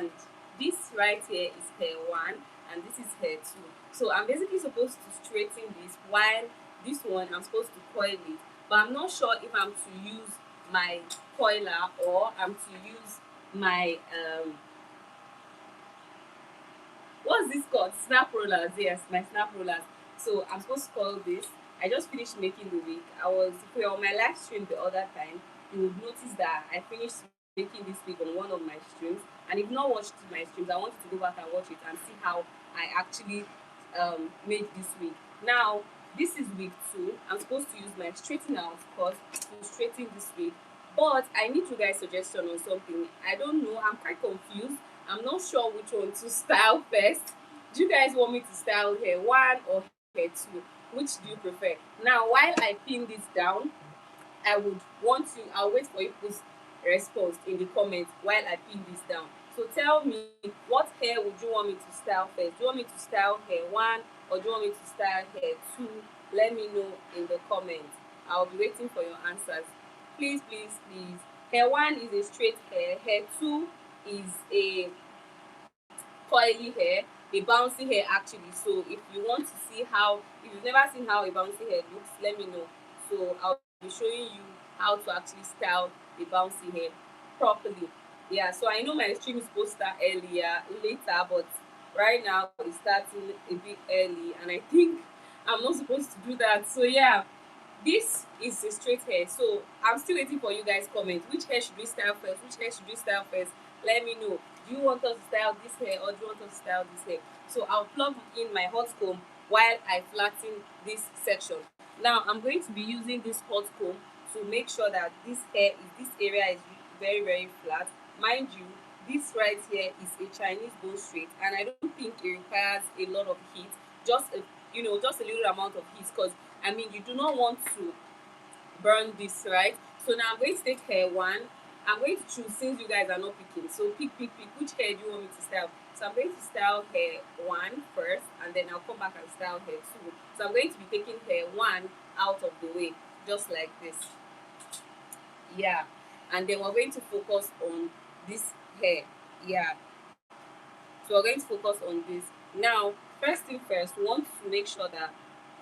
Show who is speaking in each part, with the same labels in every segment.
Speaker 1: and this right here is hair 1 and this is hair 2. So I'm basically supposed to straighten this, while this one I'm supposed to coil it, but I'm not sure if I'm to use my coiler or I'm to use my what's this called? Snap rollers. Yes, my snap rollers. So I'm supposed to call this. I just finished making the wig. If you're on my live stream the other time, you would notice that I finished making this wig on one of my streams. And if you've not watched my streams, I want you to go back and watch it and see how I actually made this wig. Now, this is wig 2. I'm supposed to use my straightener, of course, to straighten this wig. But I need you guys' suggestion on something. I don't know. I'm quite confused. I'm not sure which one to style first. Do you guys want me to style hair 1 or hair 2? Which do you prefer? Now, while I pin this down, I'll wait for you people's response in the comments while I pin this down. So tell me, what hair would you want me to style first? Do you want me to style hair 1 or do you want me to style hair 2? Let me know in the comments. I'll be waiting for your answers. Please, please, please. Hair 1 is a straight hair. Hair 2 is a coily hair, a bouncy hair actually. So if you've never seen how a bouncy hair looks, let me know. So I'll be showing you how to actually style a bouncy hair properly. Yeah, so I know my stream is supposed to start later, but right now it's starting a bit early, and I think I'm not supposed to do that. So yeah, this is a straight hair. So I'm still waiting for you guys' comments. Which hair should we style first? Which hair should we style first? Let me know. Do you want us to style this hair or do you want us to style this hair? So I'll plug in my hot comb while I flatten this section. Now I'm going to be using this hot comb to make sure that this area is very, very flat. Mind you, this right here is a Chinese bone straight, and I don't think it requires a lot of heat. Just a little amount of heat, because I mean you do not want to burn this, right? So now I'm going to take hair 1. I'm going to choose, since you guys are not picking, so pick which hair do you want me to style. So I'm going to style hair 1 first, and then I'll come back and style hair 2. So I'm going to be taking hair 1 out of the way, just like this. Yeah, and then we're going to focus on this hair. Yeah, so we're going to focus on this. Now, first thing first, we want to make sure that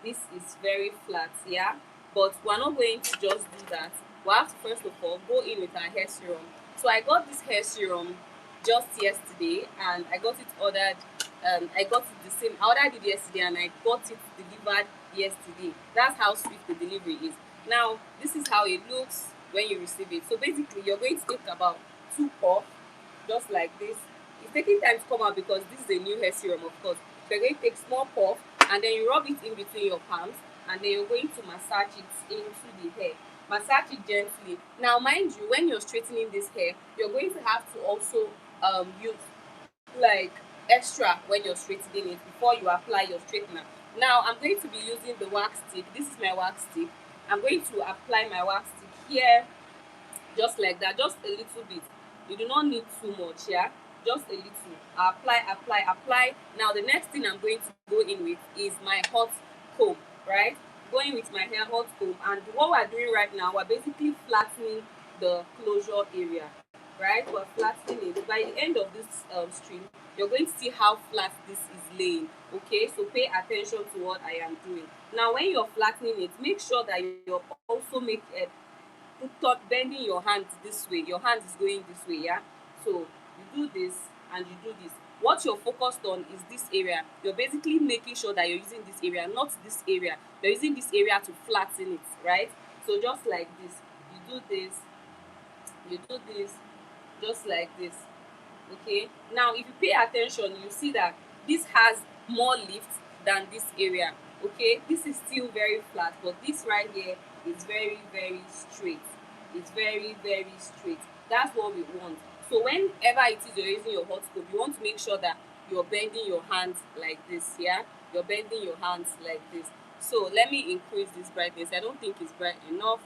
Speaker 1: this is very flat, yeah? But we're not going to just do that. We have to first of all go in with our hair serum. So I got this hair serum just yesterday, and I got it ordered. I got it the same. I ordered it yesterday and I got it delivered yesterday. That's how swift the delivery is. Now, this is how it looks when you receive it. So basically, you're going to take about 2 puffs, just like this. It's taking time to come out because this is a new hair serum, of course. So you're going to take small puff and then you rub it in between your palms, and then you're going to massage it into the hair. Massage it gently. Now, mind you, when you're straightening this hair, you're going to have to also use like extra when you're straightening it before you apply your straightener. Now, I'm going to be using the wax stick. This is my wax stick. I'm going to apply my wax stick here, just like that, just a little bit. You do not need too much, yeah, just a little. Apply, apply, apply. Now the next thing I'm going to go in with is my hot comb, right? Going with my hair hot comb, and what we're doing right now, we're basically flattening the closure area, right? We're flattening it. By the end of this stream, you're going to see how flat this is laying. Okay, so pay attention to what I am doing. Now when you're flattening it, make sure that you're also bending your hand this way. Your hand is going this way, yeah? So you do this and you do this. What you're focused on is this area. You're basically making sure that you're using this area, not this area. You're using this area to flatten it, right? So just like this, you do this, you do this, just like this. Okay, now if you pay attention, you see that this has more lift than this area. Okay, this is still very flat, but this right here is very, very straight. It's very, very straight. That's what we want. So whenever it is you're using your hot comb, you want to make sure that you're bending your hands like this. Yeah, you're bending your hands like this. So let me increase this brightness. I don't think it's bright enough.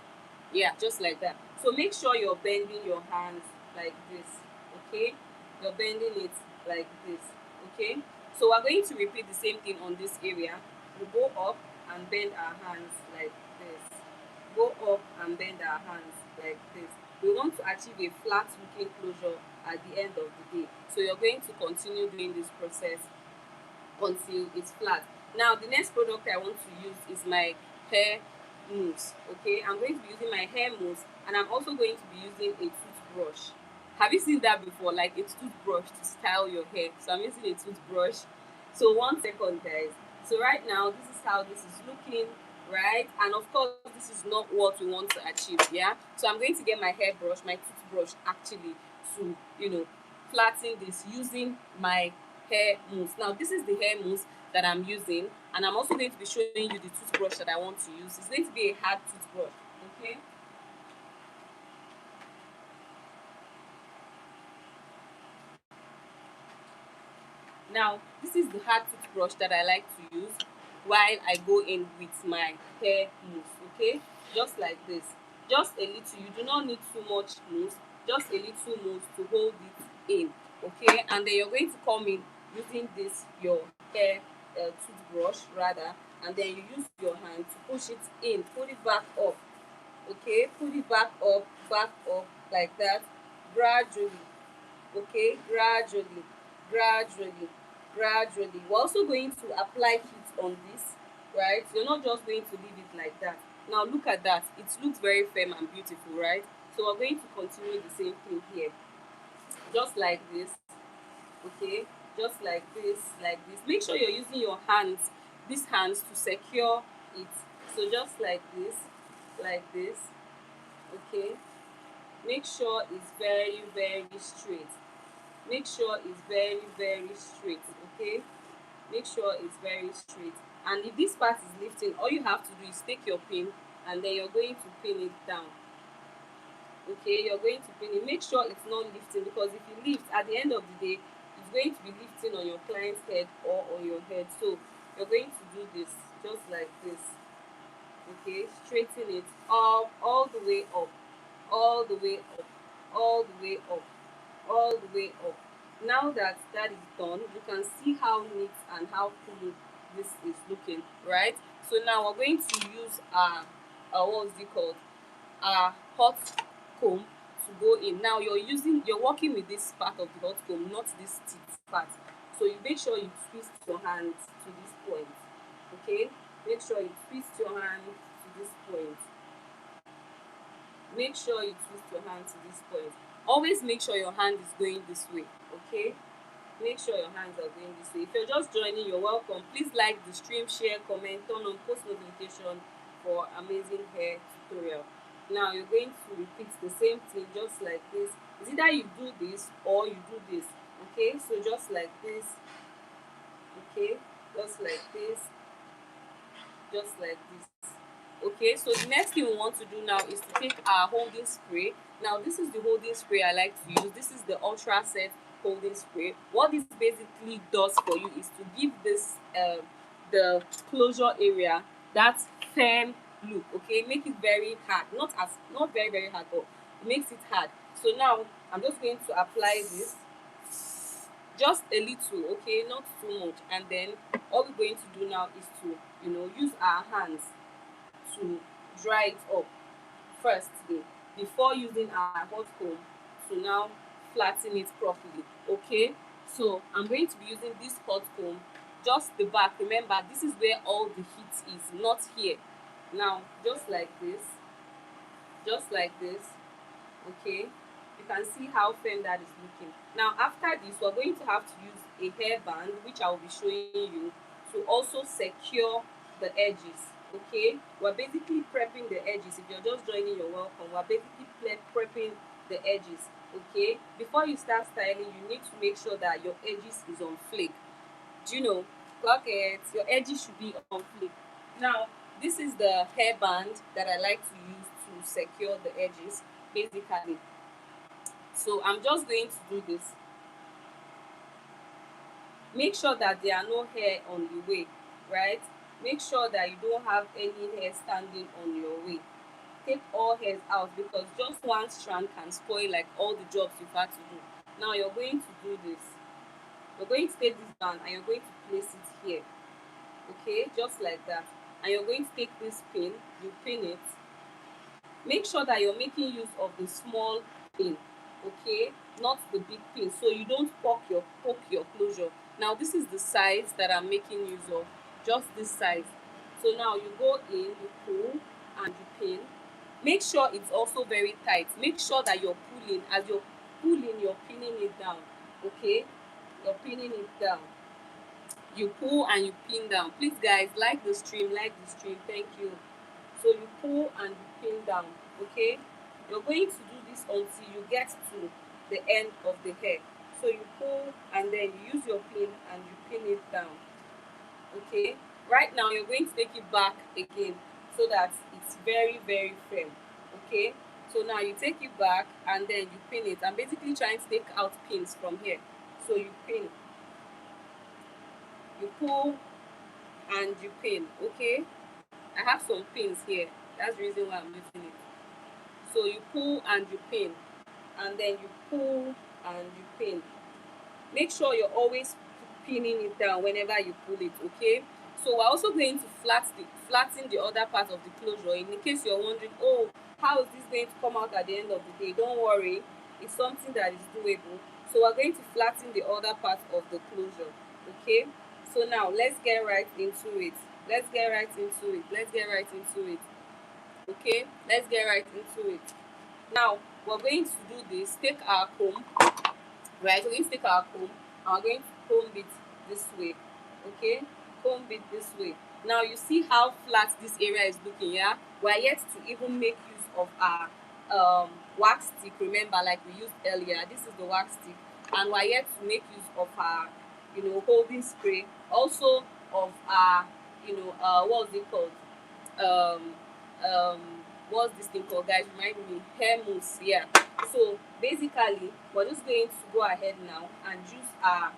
Speaker 1: Yeah, just like that. So make sure you're bending your hands like this. Okay, you're bending it like this. Okay, so we're going to repeat the same thing on this area. We go up and bend our hands like this. Go up and bend our hands like this. We want to achieve a flat looking closure at the end of the day. So you're going to continue doing this process until it's flat. Now the next product I want to use is my hair mousse. Okay, I'm going to be using my hair mousse, and I'm also going to be using a toothbrush. Have you seen that before, like a toothbrush to style your hair? So I'm using a toothbrush. So 1 second, guys. So right now this is how this is looking, right? And of course this is not what we want to achieve. Yeah, so I'm going to get my hairbrush, my toothbrush actually, to flatten this using my hair mousse. Now this is the hair mousse that I'm using, and I'm also going to be showing you the toothbrush that I want to use. It's going to be a hard toothbrush. Okay, now this is the hard toothbrush that I like to use while I go in with my hair mousse. Okay, just like this, just a little. You do not need too much mousse, just a little mousse to hold it in. Okay, and then you're going to come in using this your hair toothbrush rather, and then you use your hand to push it in, put it back up. Okay, put it back up like that, gradually. Okay, gradually, gradually, gradually. We're also going to apply heat on this, right? You're not just going to leave it like that. Now look at that, it looks very firm and beautiful, right? So we're going to continue the same thing here, just like this. Okay, just like this. Make sure you're using your hands, these hands, to secure it. So just like this. Okay, make sure it's very straight. Make sure it's very straight. Okay, make sure it's very straight. And if this part is lifting, all you have to do is take your pin, and then you're going to pin it down. Okay, you're going to pin it. Make sure it's not lifting, because if it lifts at the end of the day, it's going to be lifting on your client's head or on your head. So you're going to do this just like this. Okay, straighten it up, all the way up, all the way up, all the way up, all the way up. Now that that is done, you can see how neat and how clean this is looking, right? So now we're going to use our what is it called, our hot comb, to go in. Now you're working with this part of the hot comb, not this teeth part. So you make sure you twist your hand to this point. Okay, make sure you twist your hand to this point. Make sure you twist your hand to this point. Always make sure your hand is going this way. Okay, make sure your hands are going this way. If you're just joining, you're welcome. Please like the stream, share, comment, turn on post notification for amazing hair tutorial. Now you're going to repeat the same thing just like this. It's either you do this or you do this. Okay, so just like this. Okay, just like this, just like this. Okay, so the next thing we want to do now is to take our holding spray. Now this is the holding spray I like to use. This is the ultra set holding spray. What this basically does for you is to give this the closure area that firm look. Okay, make it very hard, not very hard, but it makes it hard. So now I'm just going to apply this, just a little. Okay, not too much. And then all we're going to do now is to use our hands to dry it up first before using our hot comb to now flatten it properly. Okay, so I'm going to be using this hot comb, just the back. Remember, this is where all the heat is, not here. Now just like this, just like this. Okay, you can see how firm that is looking. Now after this, we're going to have to use a hairband, which I will be showing you, to also secure the edges. Okay, we're basically prepping the edges. If you're just joining, you're welcome. We're basically prepping the edges. Okay, before you start styling, you need to make sure that your edges is on flake. Do you know? Clock it, your edges should be on flake. Now this is the hairband that I like to use to secure the edges basically. So I'm just going to do this. Make sure that there are no hair on the way, right? Make sure that you don't have any hair standing on your way. Take all hairs out, because just one strand can spoil like all the jobs you've had to do. Now you're going to do this. You're going to take this band and you're going to place it here. Okay, just like that. And you're going to take this pin, you pin it. Make sure that you're making use of the small pin. okay, not the big pin, so you don't poke your closure. Now this is the size that I'm making use of, just this size. So now you go in, you pull and you pin. Make sure it's also very tight. Make sure that you're pulling, as you're pulling, you're pinning it down, okay, you're pinning it down. You pull and you pin down. Please guys, like the stream, like the stream, thank you. So you pull and you pin down, okay. You're going to do this until you get to the end of the hair. So you pull and then you use your pin and you pin it down, okay. Right now you're going to take it back again so that it's very very firm, okay. So now you take it back and then you pin it. I'm basically trying to take out pins from here. So you pin, you pull and you pin, okay. I have some pins here, that's the reason why I'm using it. So you pull and you pin, and then you pull and you pin. Make sure you're always pinning it down whenever you pull it, okay. So we're also going to flatten the other part of the closure. In case you're wondering, oh, how is this going to come out at the end of the day, don't worry, it's something that is doable. So we're going to flatten the other part of the closure, okay. So now let's get right into it. Let's get right into it. Let's get right into it. Okay, let's get right into it. Now we're going to do this. Take our comb, right? We're going to take our comb and we're going to comb it this way. Okay, comb it this way. Now you see how flat this area is looking, yeah? We're yet to even make use of our wax stick. Remember, like we used earlier, this is the wax stick, and we're yet to make use of our, you know, holding spray. Also of our, you know, what's it called? um um what's this thing called, guys, remind me, hair mousse, yeah. So basically we're just going to go ahead now and use our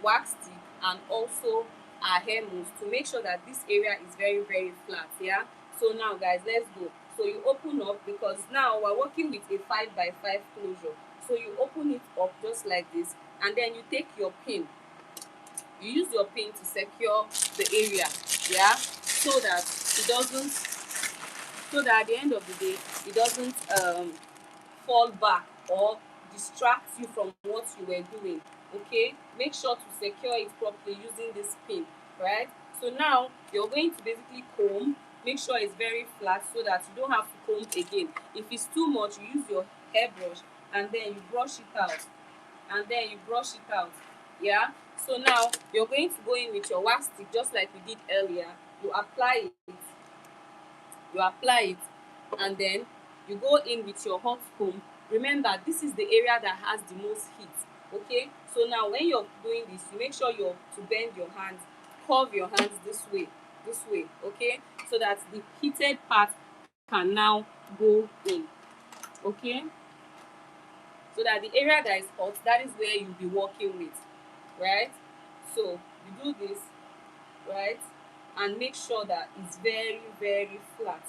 Speaker 1: wax stick and also our hair mousse to make sure that this area is very very flat, yeah. So now guys, let's go. So you open up, because now we're working with a 5x5 closure. So you open it up just like this, and then you take your pin, you use your pin to secure the area, yeah, so that it doesn't, so that at the end of the day it doesn't fall back or distract you from what you were doing, okay. Make sure to secure it properly using this pin, right. So now you're going to basically comb. Make sure it's very flat so that you don't have to comb again. If it's too much, you use your hairbrush and then you brush it out, and then you brush it out, yeah. So now you're going to go in with your wax stick just like we did earlier. You apply it, you apply it, and then you go in with your hot comb. Remember, this is the area that has the most heat, okay. So now when you're doing this, you make sure you're to bend your hands, curve your hands this way, okay, so that the heated part can now go in, okay. So that the area that is hot, that is where you'll be working with, right. So you do this, right, and make sure that it's very very flat.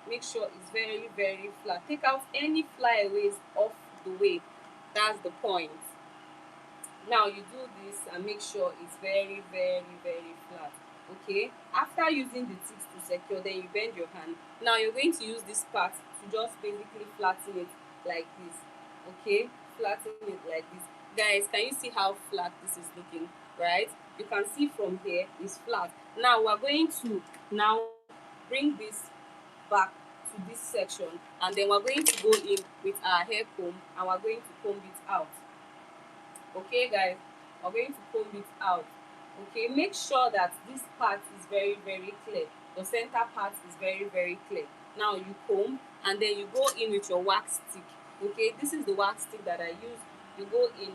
Speaker 1: Make sure it's very very flat. Take out any flyaways off the way, that's the point. Now you do this and make sure it's very very very flat, okay. After using the tips to secure, then you bend your hand. Now you're going to use this part to just basically flatten it like this, okay. Flatten it like this, guys. Can you see how flat this is looking, right? You can see from here it's flat. Now we're going to now bring this back to this section, and then we're going to go in with our hair comb and we're going to comb it out, okay guys. We're going to comb it out, okay. Make sure that this part is very very clear. The center part is very very clear. Now you comb and then you go in with your wax stick, okay. This is the wax stick that I use. You go in.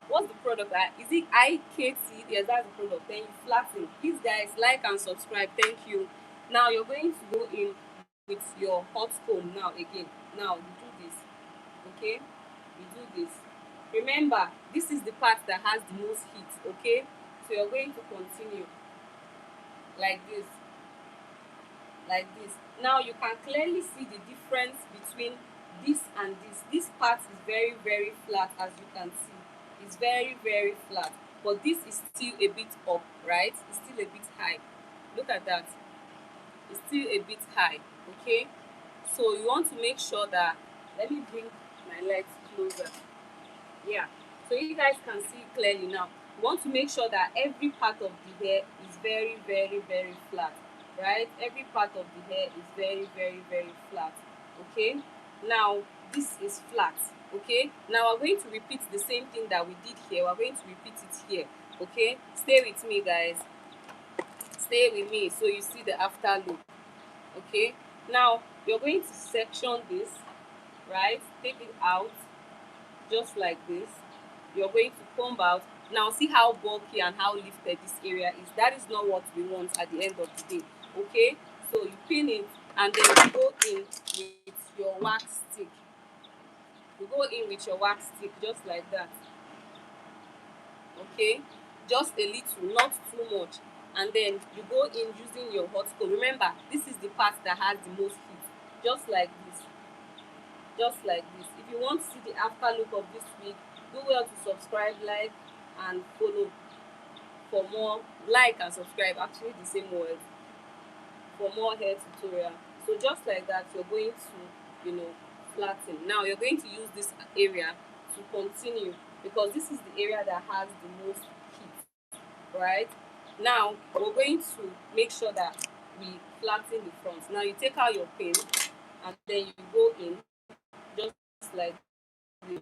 Speaker 1: What's the product? Is it IKT? Yes, that's the product. Then you flatten. Please guys, like and subscribe, thank you. Now you're going to go in with your hot comb now again. Now you do this, okay. You do this. Remember, this is the part that has the most heat, okay. So you're going to continue like this, like this. Now you can clearly see the difference between this and this. This part is very very flat, as you can see. It's very very flat, but this is still a bit up, right. It's still a bit high. Look at that, it's still a bit high, okay. So you want to make sure that, let me bring my light closer. Yeah, so you guys can see clearly now. You want to make sure that every part of the hair is very, very, very flat, right? Every part of the hair is very, very, very flat. Okay, now this is flat. Okay, now we're going to repeat the same thing that we did here. We're going to repeat it here. Okay, stay with me, guys. Stay with me so you see the after look. Okay, now you're going to section this, right? Take it out just like this. You're going to comb out. Now see how bulky and how lifted this area is. That is not what we want at the end of the day. Okay, so you pin it and then you go in with your wax stick. You go in with your wax stick just like that. Okay, just a little, not too much. And then you go in using your hot comb. Remember, this is the part that has the most heat. Just like this. Just like this. If you want to see the after look of this wig, do well to subscribe, like, and follow for more. Like and subscribe, actually the same word, for more hair tutorial. So just like that, you're going to, flatten. Now you're going to use this area to continue, because this is the area that has the most heat, right? Now we're going to make sure that we flatten the front. Now you take out your pin and then you go in just like this.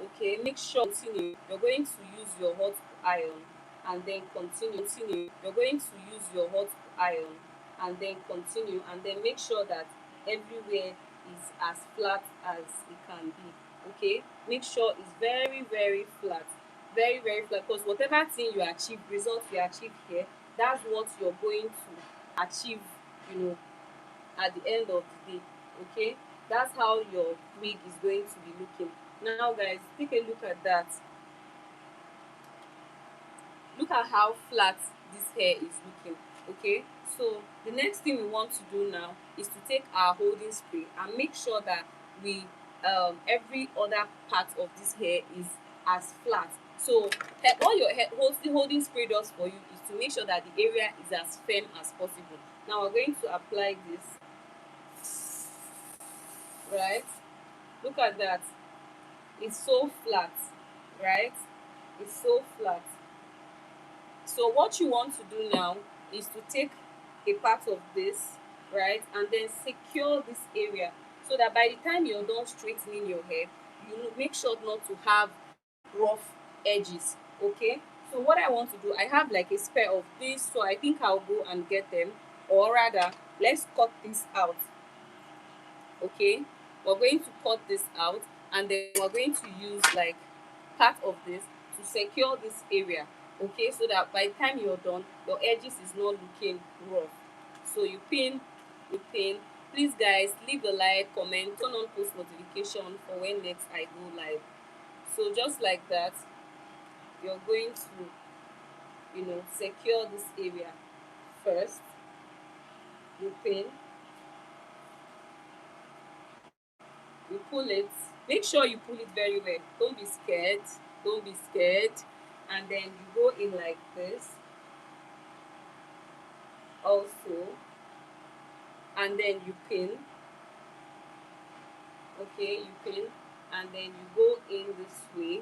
Speaker 1: Okay, make sure continue. You're going to use your hot iron and then continue. You're going to use your hot iron and then continue, and then make sure that everywhere is as flat as it can be. Okay, make sure it's very, very flat, very, very flat, because whatever thing you achieve, results you achieve here, that's what you're going to achieve, at the end of the day. Okay, that's how your wig is going to be looking. Now guys, take a look at that. Look at how flat this hair is looking. Okay, so the next thing we want to do now is to take our holding spray and make sure that we every other part of this hair is as flat. So all your holding spray does for you is to make sure that the area is as firm as possible. Now we're going to apply this, right? Look at that. It's so flat, right? It's so flat. So what you want to do now is to take a part of this, right, and then secure this area, so that by the time you're done straightening your hair, you make sure not to have rough edges. Okay, so what I want to do, I have like a spare of this, so I think I'll go and get them, or rather let's cut this out. Okay, we're going to cut this out, and then we're going to use like part of this to secure this area. Okay, so that by the time you're done, your edges is not looking rough. So you pin. Please guys, leave a like, comment, turn on post notification for when next I go live. So just like that, you're going to secure this area first. You pin, you pull it. Make sure you pull it very well. Don't be scared. Don't be scared. And then you go in like this also, and then you pin. Okay, you pin, and then you go in this way.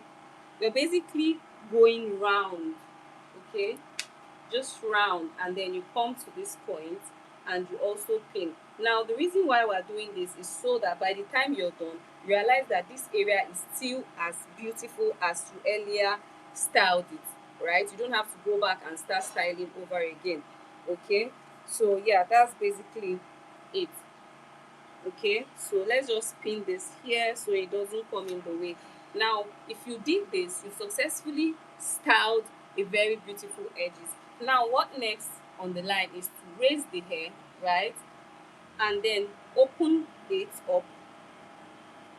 Speaker 1: You're basically going round. Okay, just round, and then you come to this point and you also pin. Now the reason why we're doing this is so that by the time you're done, realize that this area is still as beautiful as you earlier styled it, right? You don't have to go back and start styling over again. Okay, so yeah, that's basically it. Okay, so let's just pin this here so it doesn't come in the way. Now if you did this, you successfully styled a very beautiful edges. Now what next on the line is to raise the hair, right, and then open it up.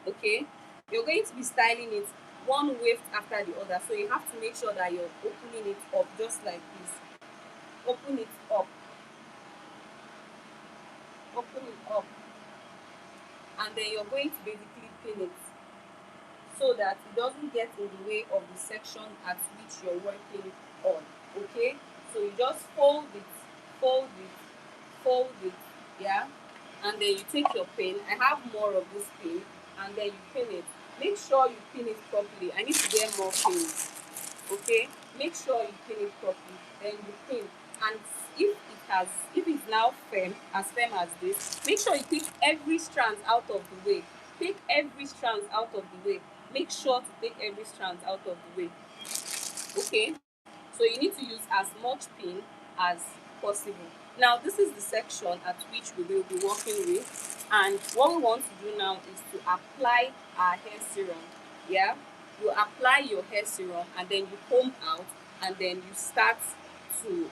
Speaker 1: Okay, you're going to be styling it one wave after the other, so you have to make sure that you're opening it up just like this. Open it up, open it up, and then you're going to basically pin it so that it doesn't get in the way of the section at which you're working on. Okay, so you just fold it, fold it, fold it, yeah, and then you take your pin. I have more of this pin, and then you pin it. Make sure you pin it properly. I need to get more pins. Okay, make sure you pin it properly. Then you pin, and if it's now firm as this, make sure you take every strand out of the way. Take every strand out of the way. Make sure to take every strand out of the way. Okay, so you need to use as much pin as possible. Now this is the section at which we will be working with, and what we want to do now is to apply our hair serum. Yeah, you apply your hair serum and then you comb out, and then you start to,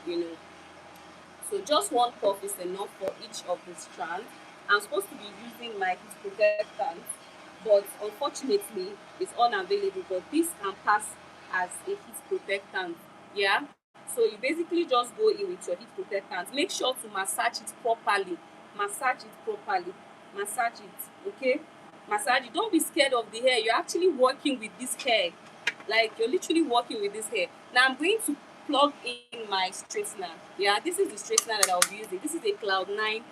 Speaker 1: so just one puff is enough for each of the strands. I'm supposed to be using my heat protectant, but unfortunately it's unavailable, but this can pass as a heat protectant. Yeah, so you basically just go in with your heat protectant. Make sure to massage it properly. Massage it properly. Massage it. Okay, massage it. Don't be scared of the hair. You're actually working with this hair. Like, you're literally working with this hair. Now I'm going to plug in my straightener. Yeah, this is the straightener that I'll be using. This is a Cloud9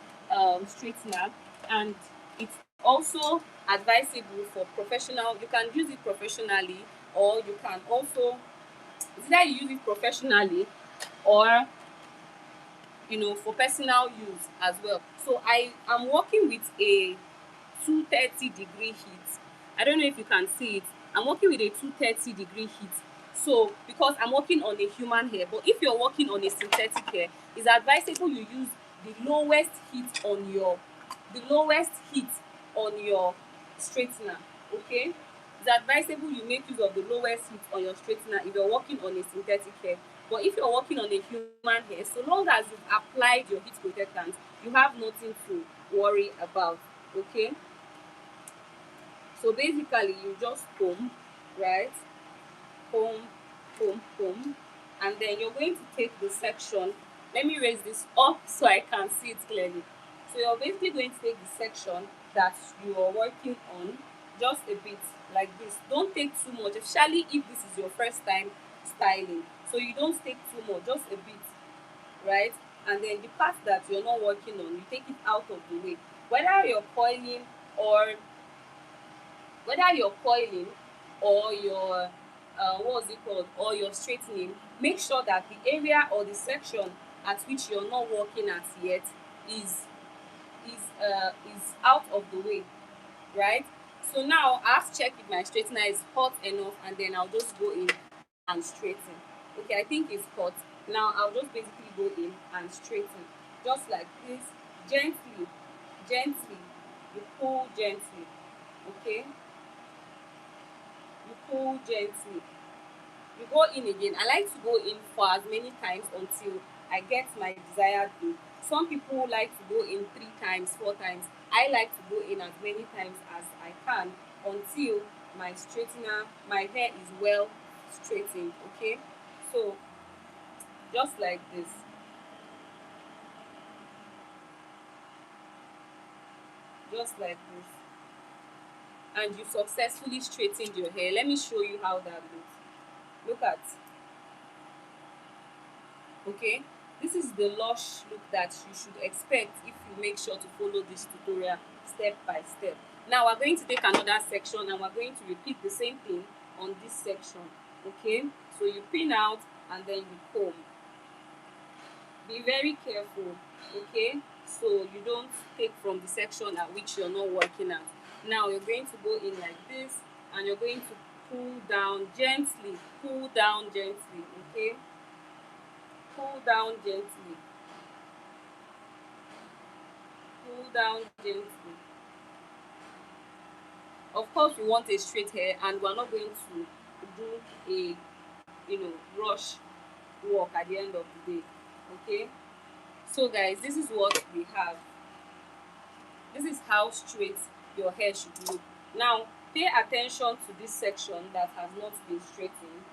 Speaker 1: straightener, and it's also advisable for professional. You can use it professionally, or you can also, it's either you use it professionally or for personal use as well. So I am working with a 230-degree heat. I don't know if you can see it. I'm working with a 230-degree heat. So because I'm working on a human hair, but if you're working on a synthetic hair, it's advisable you use the lowest heat on your straightener. Okay, it's advisable you make use of the lowest heat on your straightener if you're working on a synthetic hair. But if you're working on a human hair, so long as you've applied your heat protectant, you have nothing to worry about. Okay, so basically you just comb, right? Comb, comb, and then you're going to take the section. Let me raise this up so I can see it clearly. So you're basically going to take the section that you are working on, just a bit like this. Don't take too much, especially if this is your first time styling. So you don't take too much, just a bit, right? And then the part that you're not working on, you take it out of the way. Whether you're coiling or whether you're coiling or you're what's it called, or you're straightening, make sure that the area or the section at which you're not working at yet is is out of the way, right? So now I have to check if my straightener is hot enough, and then I'll just go in and straighten. Okay, I think it's hot. Now I'll just basically go in and straighten, just like this, gently, gently. You pull gently. Okay, you pull gently. You go in again. I like to go in for as many times until I get my desired look. Some people like to go in 3 times, 4 times. I like to go in as many times as I can until my hair is well straightened. Okay, so just like this, just like this, and you successfully straightened your hair. Let me show you how that looks. Look at, okay, this is the lush look that you should expect if you make sure to follow this tutorial step by step. Now we're going to take another section and we're going to repeat the same thing on this section. Okay, so you pin out and then you comb. Be very careful, okay, so you don't take from the section at which you're not working at. Now you're going to go in like this, and you're going to pull down gently, okay, pull down gently, pull down gently. Of course we want a straight hair, and we're not going to do a rush work at the end of the day. Okay, so guys, this is what we have. This is how straight your hair should look. Now pay attention to this section that has not been straightened.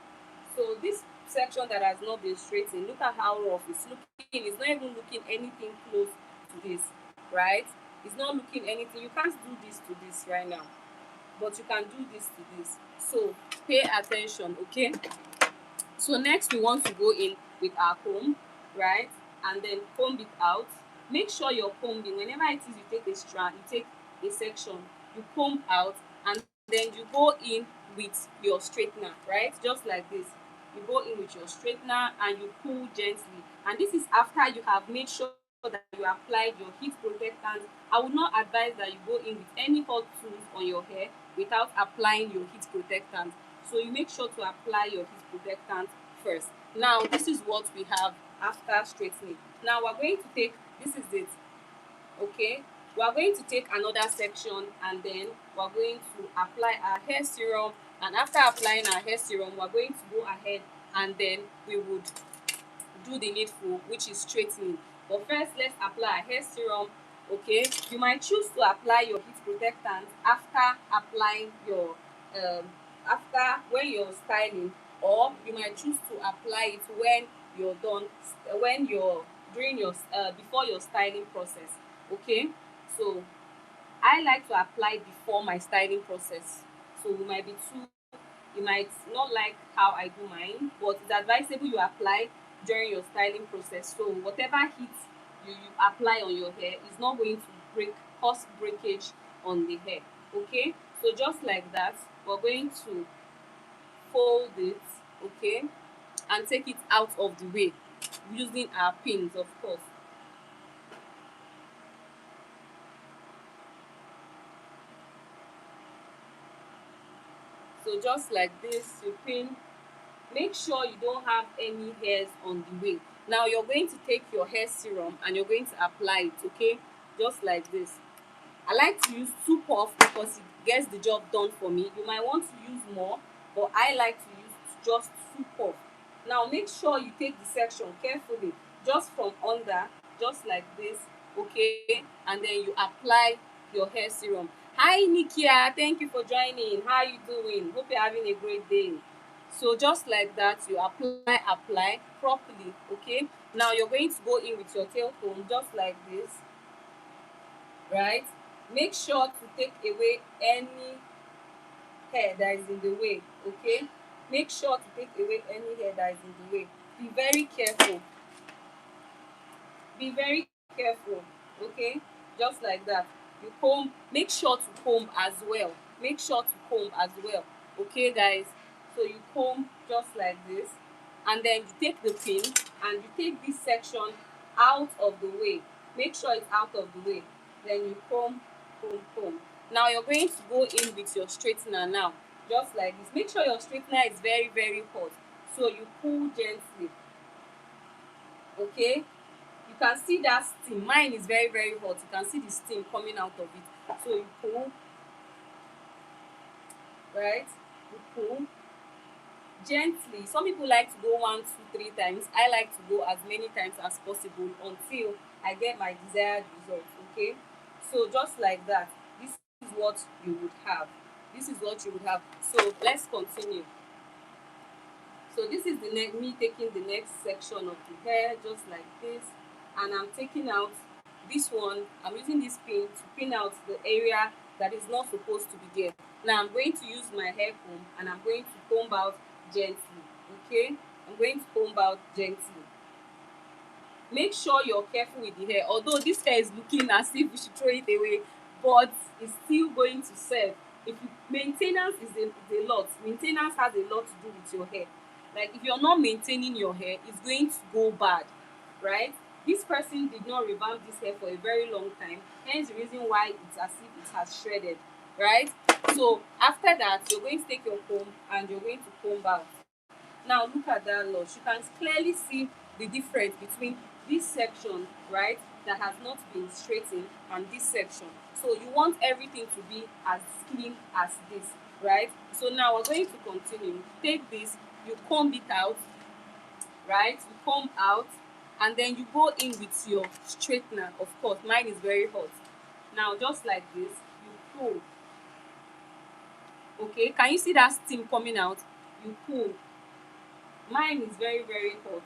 Speaker 1: So this section that has not been straightened, look at how rough it's looking. It's not even looking anything close to this, right? It's not looking anything. You can't do this to this right now, but you can do this to this. So pay attention, okay? So next we want to go in with our comb, right? And then comb it out. Make sure you're combing. Whenever it is you take a strand, you take a section, you comb out, and then you go in with your straightener, right? Just like this. You go in with your straightener and you pull gently. And this is after you have made sure that you applied your heat protectant. I would not advise that you go in with any hot tools on your hair without applying your heat protectant. So you make sure to apply your heat protectant first. Now this is what we have after straightening. Now we're going to take, this is it, okay, we are going to take another section and then we're going to apply our hair serum, and after applying our hair serum we're going to go ahead and then we would do the needful, which is straightening. But first let's apply our hair serum. Okay, you might choose to apply your heat protectant after applying your um after when you're styling, or you might choose to apply it when you're done, when you're during your before your styling process. Okay, so I like to apply before my styling process. So you might be too, you might not like how I do mine, but it's advisable you apply during your styling process. So whatever heat you apply on your hair is not going to cause breakage on the hair. Okay, so just like that, we're going to fold it, okay, and take it out of the way using our pins, of course. So just like this, you pin. Make sure you don't have any hairs on the way. Now you're going to take your hair serum and you're going to apply it, okay, just like this. I like to use 2 puff because it gets the job done for me. You might want to use more, but I like to use just 2 puff. Now make sure you take the section carefully, just from under, just like this, okay, and then you apply your hair serum. Hi Nikia, thank you for joining. How are you doing? Hope you're having a great day. So just like that, you apply properly, okay. Now you're going to go in with your tail comb, just like this, right? Make sure to take away any hair that is in the way, okay. Make sure to take away any hair that is in the way. Be very careful, be very careful, okay, just like that. You comb, make sure to comb as well, make sure to comb as well, okay guys. So you comb just like this, and then you take the pin and you take this section out of the way. Make sure it's out of the way, then you comb. Now you're going to go in with your straightener now, just like this. Make sure your straightener is very hot, so you pull gently, okay. You can see that steam. Mine is very hot. You can see the steam coming out of it. So you pull, right? You pull gently. Some people like to go 1, 2, 3 times. I like to go as many times as possible until I get my desired result, okay. So just like that, this is what you would have. This is what you would have. So let's continue. So this is the next, me taking the next section of the hair, just like this, and I'm taking out this one. I'm using this pin to pin out the area that is not supposed to be there. Now I'm going to use my hair comb and I'm going to comb out gently, okay. I'm going to comb out gently. Make sure you're careful with the hair. Although this hair is looking as if we should throw it away, but it's still going to serve. If you, maintenance is a lot. Maintenance has a lot to do with your hair. Like if you're not maintaining your hair, it's going to go bad, right? This person did not revamp this hair for a very long time, hence the reason why it's as if it has shredded, right? So after that, you're going to take your comb and you're going to comb out. Now look at that loss. You can clearly see the difference between this section, right, that has not been straightened, and this section. So you want everything to be as clean as this, right? So now we're going to continue. Take this, you comb it out, right? You comb out, and then you go in with your straightener. Of course, mine is very hot. Now just like this, you pull. Okay, can you see that steam coming out? You pull. Mine is very hot,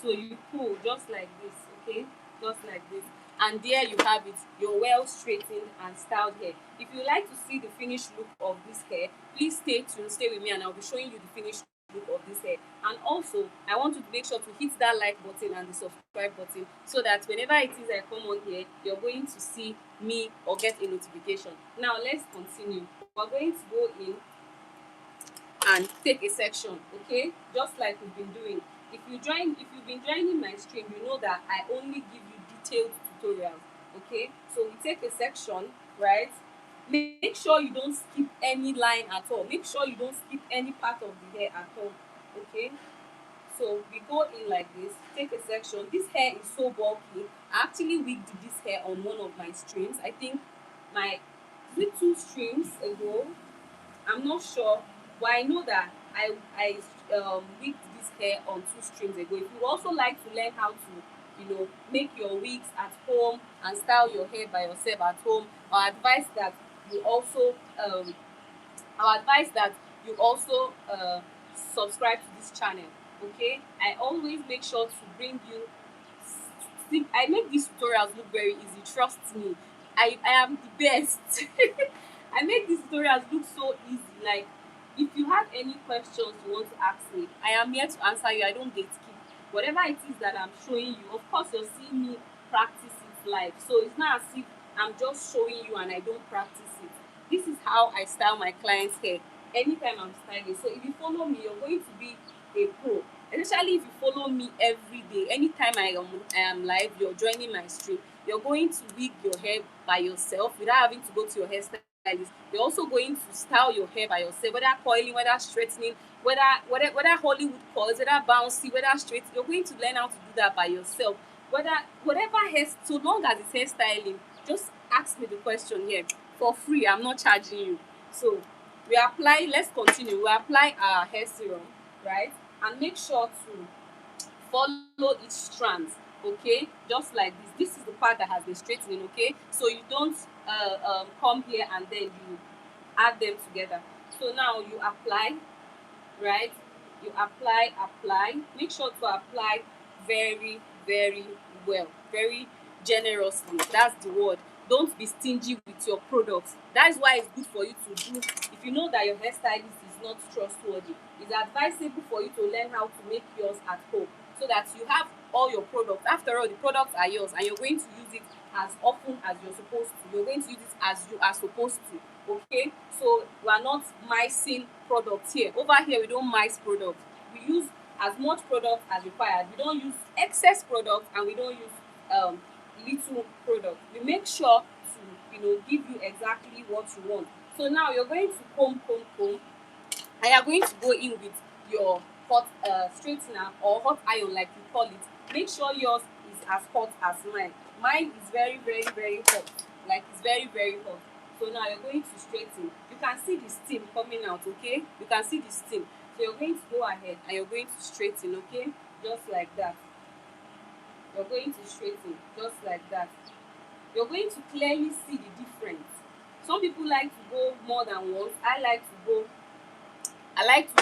Speaker 1: so you pull just like this, okay, just like this, and there you have it, your well straightened and styled hair. If you like to see the finished look of this hair, please stay tuned, stay with me, and I'll be showing you the finished look of this hair. And also I want you to make sure to hit that like button and the subscribe button, so that whenever it is I come on here, you're going to see me or get a notification. Now let's continue. We're going to go in and take a section, okay, just like we've been doing. If you've been joining my stream, you know that I only give you detailed tutorials. Okay, so we take a section, right? Make sure you don't skip any line at all. Make sure you don't skip any part of the hair at all. Okay, so we go in like this, take a section. This hair is so bulky. I actually wigged this hair on one of my streams. I think my, is it 2 streams ago? I'm not sure, but I know that I wigged this hair on 2 streams ago. If you also like to learn how to, make your wigs at home and style your hair by yourself at home, I advise that you also I advise that you also subscribe to this channel. Okay, I always make sure to bring you. See, I make these tutorials look very easy. Trust me, I am the best. I make these tutorials look so easy. Like, if you have any questions you want to ask me, I am here to answer you. I don't gatekeep. Whatever it is that I'm showing you, of course you're seeing me practice it live. So it's not as if I'm just showing you and I don't practice it. This is how I style my clients' hair anytime I'm styling. So if you follow me, you're going to be a pro. Especially if you follow me every day, anytime I am live, you're joining my stream, you're going to wig your hair by yourself without having to go to your hairstylist. You're also going to style your hair by yourself, whether coiling, whether straightening, whether Hollywood curls, whether bouncy, whether straight. You're going to learn how to do that by yourself. Whatever hair, so long as it's hairstyling, just ask me the question here for free. I'm not charging you. So we apply. Let's continue. We apply our hair serum, right? And make sure to follow each strand, okay, just like this is the part that has been straightening, okay, so you don't come here and then you add them together. So now you apply, right? You apply, make sure to apply very, very well, very generously. That's the word. Don't be stingy with your products. That's why it's good for you to do. If you know that your hairstylist is not trustworthy, it's advisable for you to learn how to make yours at home, so that you have all your products. After all, the products are yours and you're going to use it as often as you're supposed to. You're going to use it as you are supposed to. Okay, so we are not micing products here. Over here we don't mice products. We use as much product as required. We don't use excess product and we don't use little product. We make sure to give you exactly what you want. So now you're going to comb, and you're going to go in with your hot straightener or hot iron, like you call it. Make sure yours is as hot as mine. Mine is very, very, very hot. Like, it's very, very hot. So now you're going to straighten. You can see the steam coming out, okay? You can see the steam. So you're going to go ahead and you're going to straighten, okay? Just like that. You're going to straighten just like that. You're going to clearly see the difference. Some people like to go more than once. I like to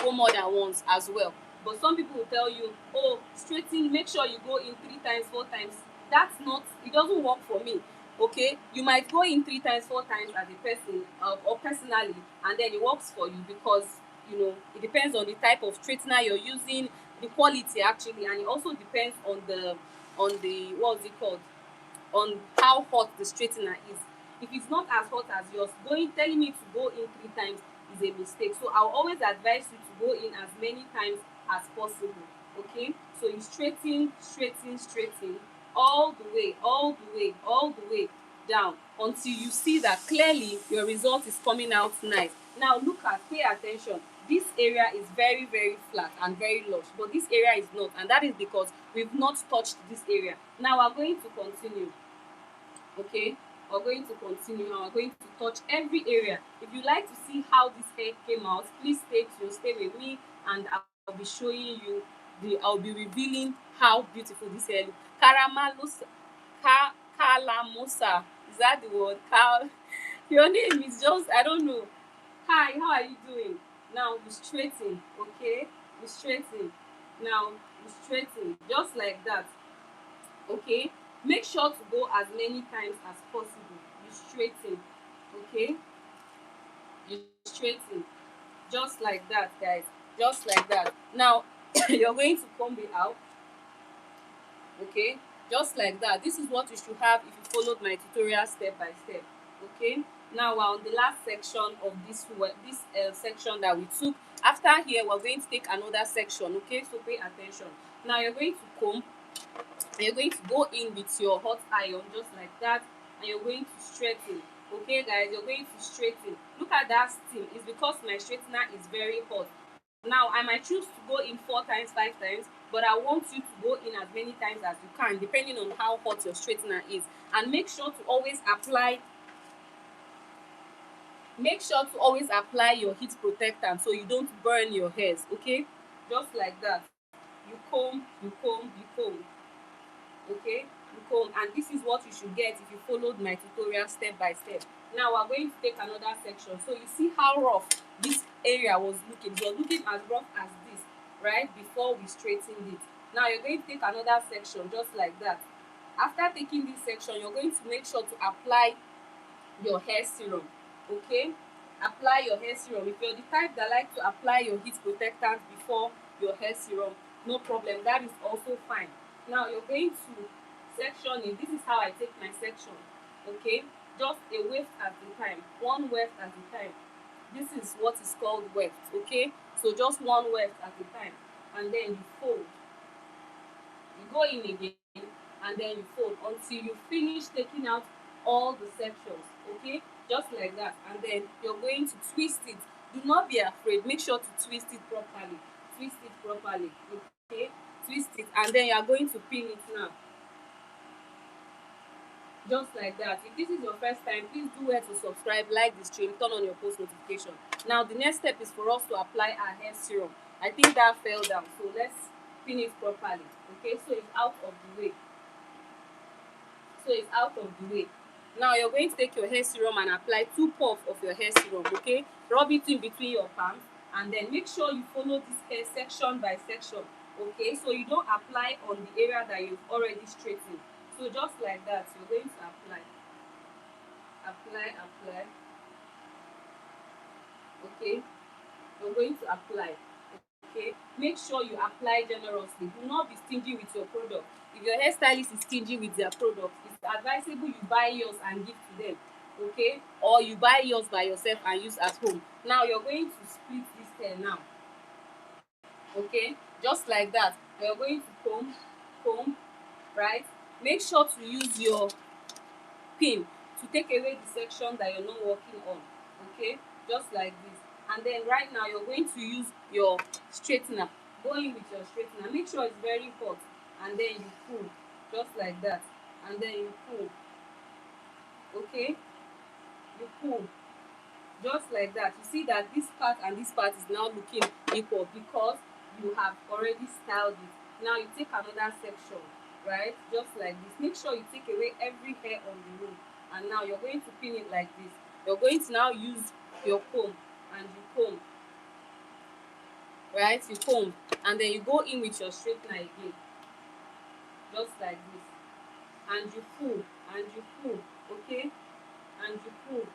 Speaker 1: go more than once as well. But some people will tell you, oh, straighten, make sure you go in 3 times, 4 times. That's not, it doesn't work for me. Okay, you might go in 3 times, 4 times as a person or personally, and then it works for you because it depends on the type of straightener you're using, the quality actually, and it also depends on the what's it called, on how hot the straightener is. If it's not as hot as yours, telling me to go in 3 times is a mistake. So I'll always advise you to go in as many times as possible. Okay, so you straighten all the way, down until you see that clearly your result is coming out nice. Now pay attention. This area is very, very flat and very lush, but this area is not, and that is because we've not touched this area. Now we're going to continue. Okay, we're going to continue and we're going to touch every area. If you like to see how this hair came out, please stay with me, and I'll be showing you I'll be revealing how beautiful this hair looks. Kalamosa, is that the word? Your name is just, I don't know. Hi, how are you doing? Now we straighten, okay? We straighten. Now we straighten just like that. Okay, make sure to go as many times as possible. You straighten, okay? You straighten just like that, guys. just like that. Now you're going to comb it out, okay, just like that. This is what you should have if you followed my tutorial step by step. Okay, now we're on the last section of this section that we took. After here, we're going to take another section, okay, so pay attention. Now you're going to comb, and you're going to go in with your hot iron just like that, and you're going to straighten. Okay guys, you're going to straighten. Look at that steam. It's because my straightener is very hot. Now I might choose to go in 4 times, 5 times, but I want you to go in as many times as you can depending on how hot your straightener is. And make sure to always apply your heat protectant so you don't burn your hairs. Okay, just like that. You comb, you comb, you comb. Okay, you comb, and this is what you should get if you followed my tutorial step by step. Now we're going to take another section. So you see how rough this area was looking. It was looking as rough as this, right, before we straightened it. Now you're going to take another section just like that. After taking this section, you're going to make sure to apply your hair serum. Okay, apply your hair serum. If you're the type that like to apply your heat protectant before your hair serum, no problem, that is also fine. Now you're going to section it. This is how I take my section. Okay, just a weft at a time, one weft at a time. This is what is called weft. Okay, so just one weft at a time, and then you fold. You go in again, and then you fold until you finish taking out all the sections. Okay, just like that. And then you're going to twist it. Do not be afraid, make sure to twist it properly. Twist it properly. Okay, twist it, and then you are going to pin it now, just like that. If this is your first time, please do well to subscribe, like the stream, turn on your post notification. Now the next step is for us to apply our hair serum. I think that fell down, so let's pin it properly. Okay, so it's out of the way. Now you're going to take your hair serum and apply 2 puffs of your hair serum. Okay, rub it in between your palms, and then make sure you follow this hair section by section. Okay, so you don't apply on the area that you've already straightened. So just like that, you're going to apply. Okay, you're going to apply. Okay, make sure you apply generously. Do not be stingy with your product. If your hairstylist is stingy with their product, it's advisable you buy yours and give to them. Okay, or you buy yours by yourself and use at home. Now you're going to split this hair now. Okay, just like that. You're going to comb, right? Make sure to use your pin to take away the section that you're not working on. Okay, just like this. And then right now you're going to use your straightener. Go in with your straightener, make sure it's very hot, and then you pull, just like that. And then you pull. Okay, you pull, just like that. You see that this part and this part is now looking equal because you have already styled it. Now you take another section, right, just like this. Make sure you take away every hair on the room, and now you're going to pin it like this. You're going to now use your comb, and you comb, right, you comb, and then you go in with your straightener again, just like this. And you pull, and you pull. Okay, and you pull,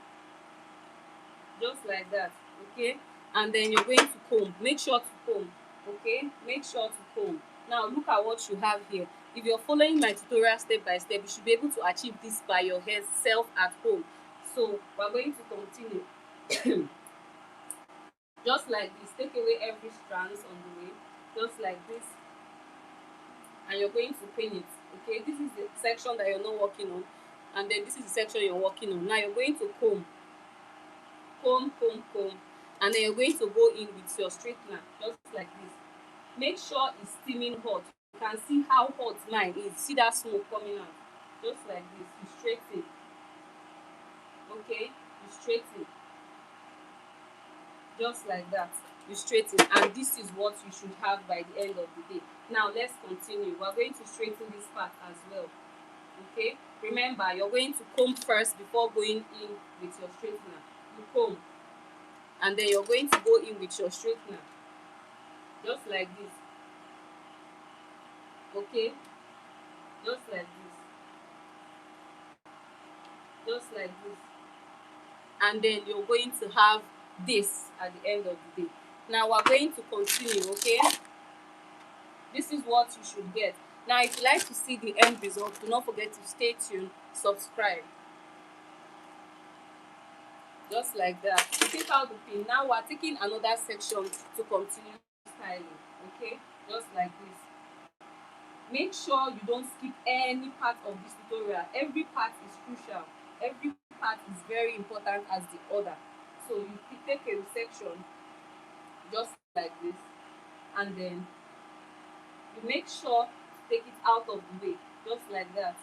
Speaker 1: just like that. Okay, and then you're going to comb. Make sure to comb. Okay, make sure to comb. Now look at what you have here. If you're following my tutorial step by step, you should be able to achieve this by yourself at home. So we're going to continue. Just like this, take away every strands on the way, just like this, and you're going to pin it. Okay, this is the section that you're not working on, and then this is the section you're working on. Now you're going to comb, and then you're going to go in with your straightener, just like this. Make sure it's steaming hot. You can see how hot mine is. See that smoke coming out, just like this. You straighten. Okay, you straighten, just like that. You straighten, and this is what you should have by the end of the day. Now let's continue. We're going to straighten this part as well. Okay, remember, you're going to comb first before going in with your straightener. You comb, and then you're going to go in with your straightener, just like this. Okay, just like this, just like this. And then you're going to have this at the end of the day. Now we're going to continue, okay? This is what you should get. Now if you like to see the end result, do not forget to stay tuned, subscribe. Just like that. Take out the pin. Now we're taking another section to continue styling, okay? Just like this. Make sure you don't skip any part of this tutorial. Every part is crucial. Every part is very important as the other. So you take a section just like this, and then you make sure to take it out of the way, just like that.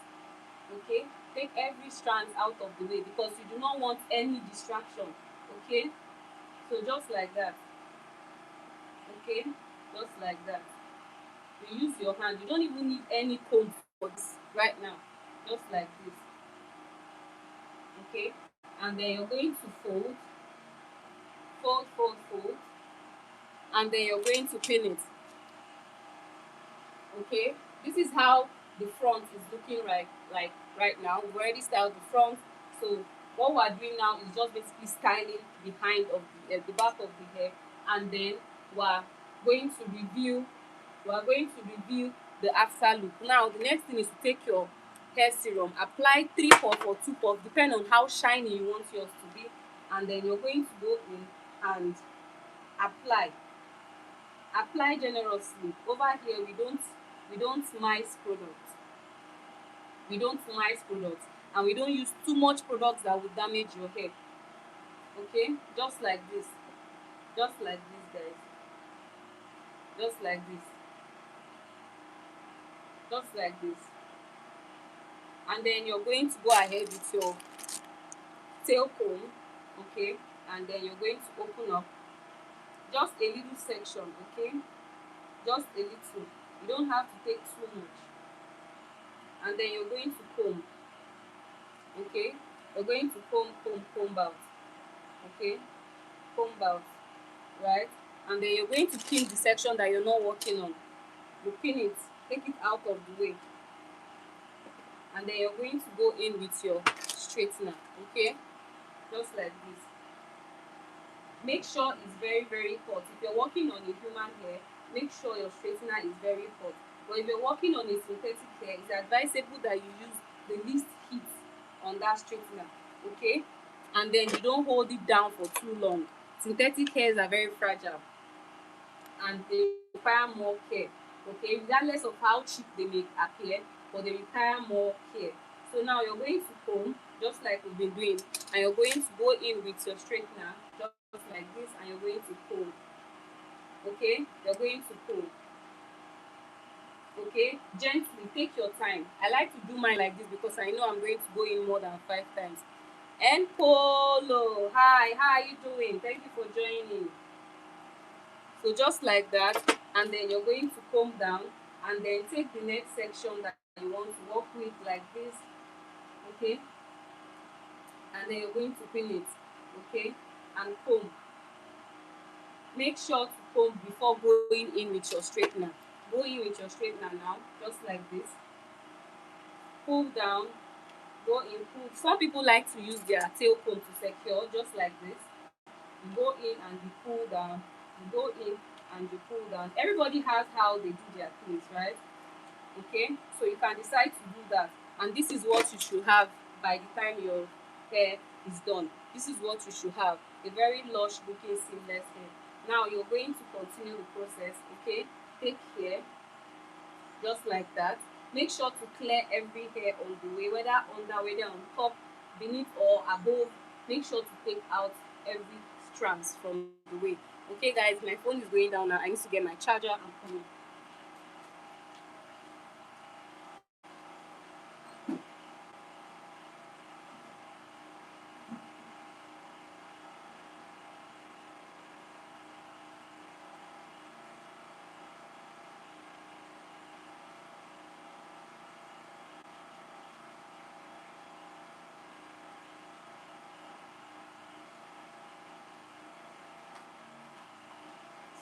Speaker 1: Okay, take every strand out of the way because you do not want any distraction. Okay, so just like that. Okay, just like that. You use your hand. You don't even need any comb for this right now. Just like this. Okay, and then you're going to fold, and then you're going to pin it. Okay, this is how the front is looking like right now. We've already styled the front, so what we're doing now is just basically styling behind of the back of the hair, and then we're going to review the after look. Now the next thing is to take your hair serum, apply 3 puff or 2 puff, depending on how shiny you want yours to be, and then you're going to go in and apply generously. Over here we don't mice products. We don't mice products, and we don't use too much products that will damage your hair. Okay, just like this, guys, just like this, just like this. And then you're going to go ahead with your tail comb, okay, and then you're going to open up just a little section, okay, just a little. You don't have to take too much. And then you're going to comb, okay, you're going to comb out, okay, comb out, right? And then you're going to pin the section that you're not working on. You pin it, take it out of the way, and then you're going to go in with your straightener, okay, just like this. Make sure it's very hot. If you're working on a human hair, make sure your straightener is very hot. But if you're working on a synthetic hair, it's advisable that you use the least heat on that straightener, okay, and then you don't hold it down for too long. Synthetic hairs are very fragile and they require more care, okay, regardless of how cheap they may appear, but they require more care. So now you're going to comb just like we've been doing, and you're going to go in with your straightener just like this, and you're going to comb, okay, you're going to comb, okay, gently. Take your time. I like to do mine like this because I know I'm going to go in more than 5 times. And Polo, hi, how are you doing? Thank you for joining. So just like that, and then you're going to comb down, and then take the next section that you want to work with like this, okay, and then you're going to pin it, okay, and comb. Make sure to comb before going in with your straightener. Go in with your straightener now, just like this. Pull down, go in, pull. Some people like to use their tail comb to secure, just like this. You go in and you pull down, you go in and you pull down. Everybody has how they do their things, right? Okay, so you can decide to do that, and this is what you should have by the time your hair is done. This is what you should have, a very lush looking seamless hair. Now you're going to continue the process, okay. Take care, just like that. Make sure to clear every hair on the way, whether under, whether on top, beneath or above. Make sure to take out every strands from the way. Okay guys, my phone is going down now. I need to get my charger. I'm coming.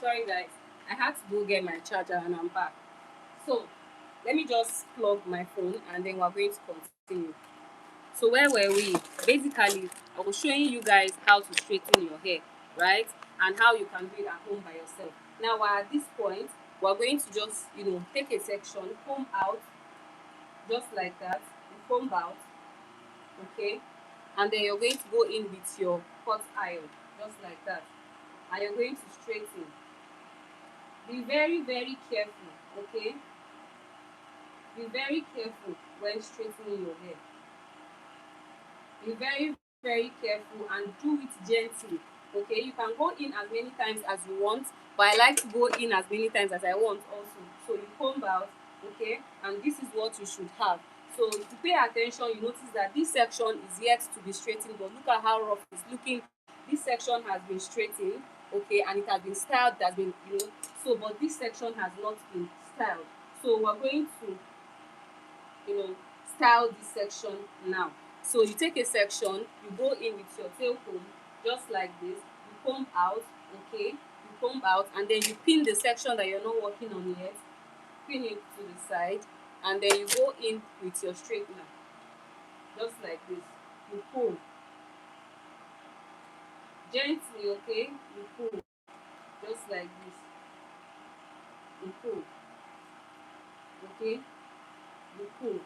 Speaker 1: Sorry guys, I had to go get my charger and I'm back. So let me just plug my phone and then we're going to continue. So where were we? Basically, I was showing you guys how to straighten your hair, right? and how you can do it at home by yourself. Now at this point, we're going to just take a section, comb out just like that. You comb out, okay, and then you're going to go in with your hot iron just like that, and you're going to straighten. Be very very careful, okay? Be very careful when straightening your hair. Be very very careful and do it gently, okay? You can go in as many times as you want, but I like to go in as many times as I want also. So you comb out, okay, and this is what you should have. So if you pay attention, you notice that this section is yet to be straightened, but look at how rough it's looking. This section has been straightened, okay, and it has been styled, it has been so, but this section has not been styled. So we're going to you know style this section now. So you take a section, you go in with your tail comb just like this, you comb out, okay, you comb out, and then you pin the section that you're not working on yet, pin it to the side, and then you go in with your straightener just like this. You pull gently, okay, you pull just like this, you pull, okay, you pull,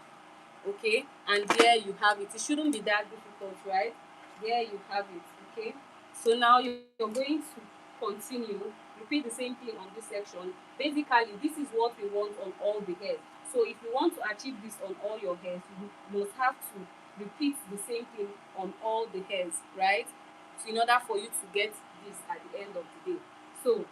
Speaker 1: okay, and there you have it. It shouldn't be that difficult, right? There you have it, okay. So now you're going to continue, repeat the same thing on this section. Basically this is what we want on all the hairs. So if you want to achieve this on all your hairs, you must have to repeat the same thing on all the hairs, right? So in order for you to get this at the end of the day. So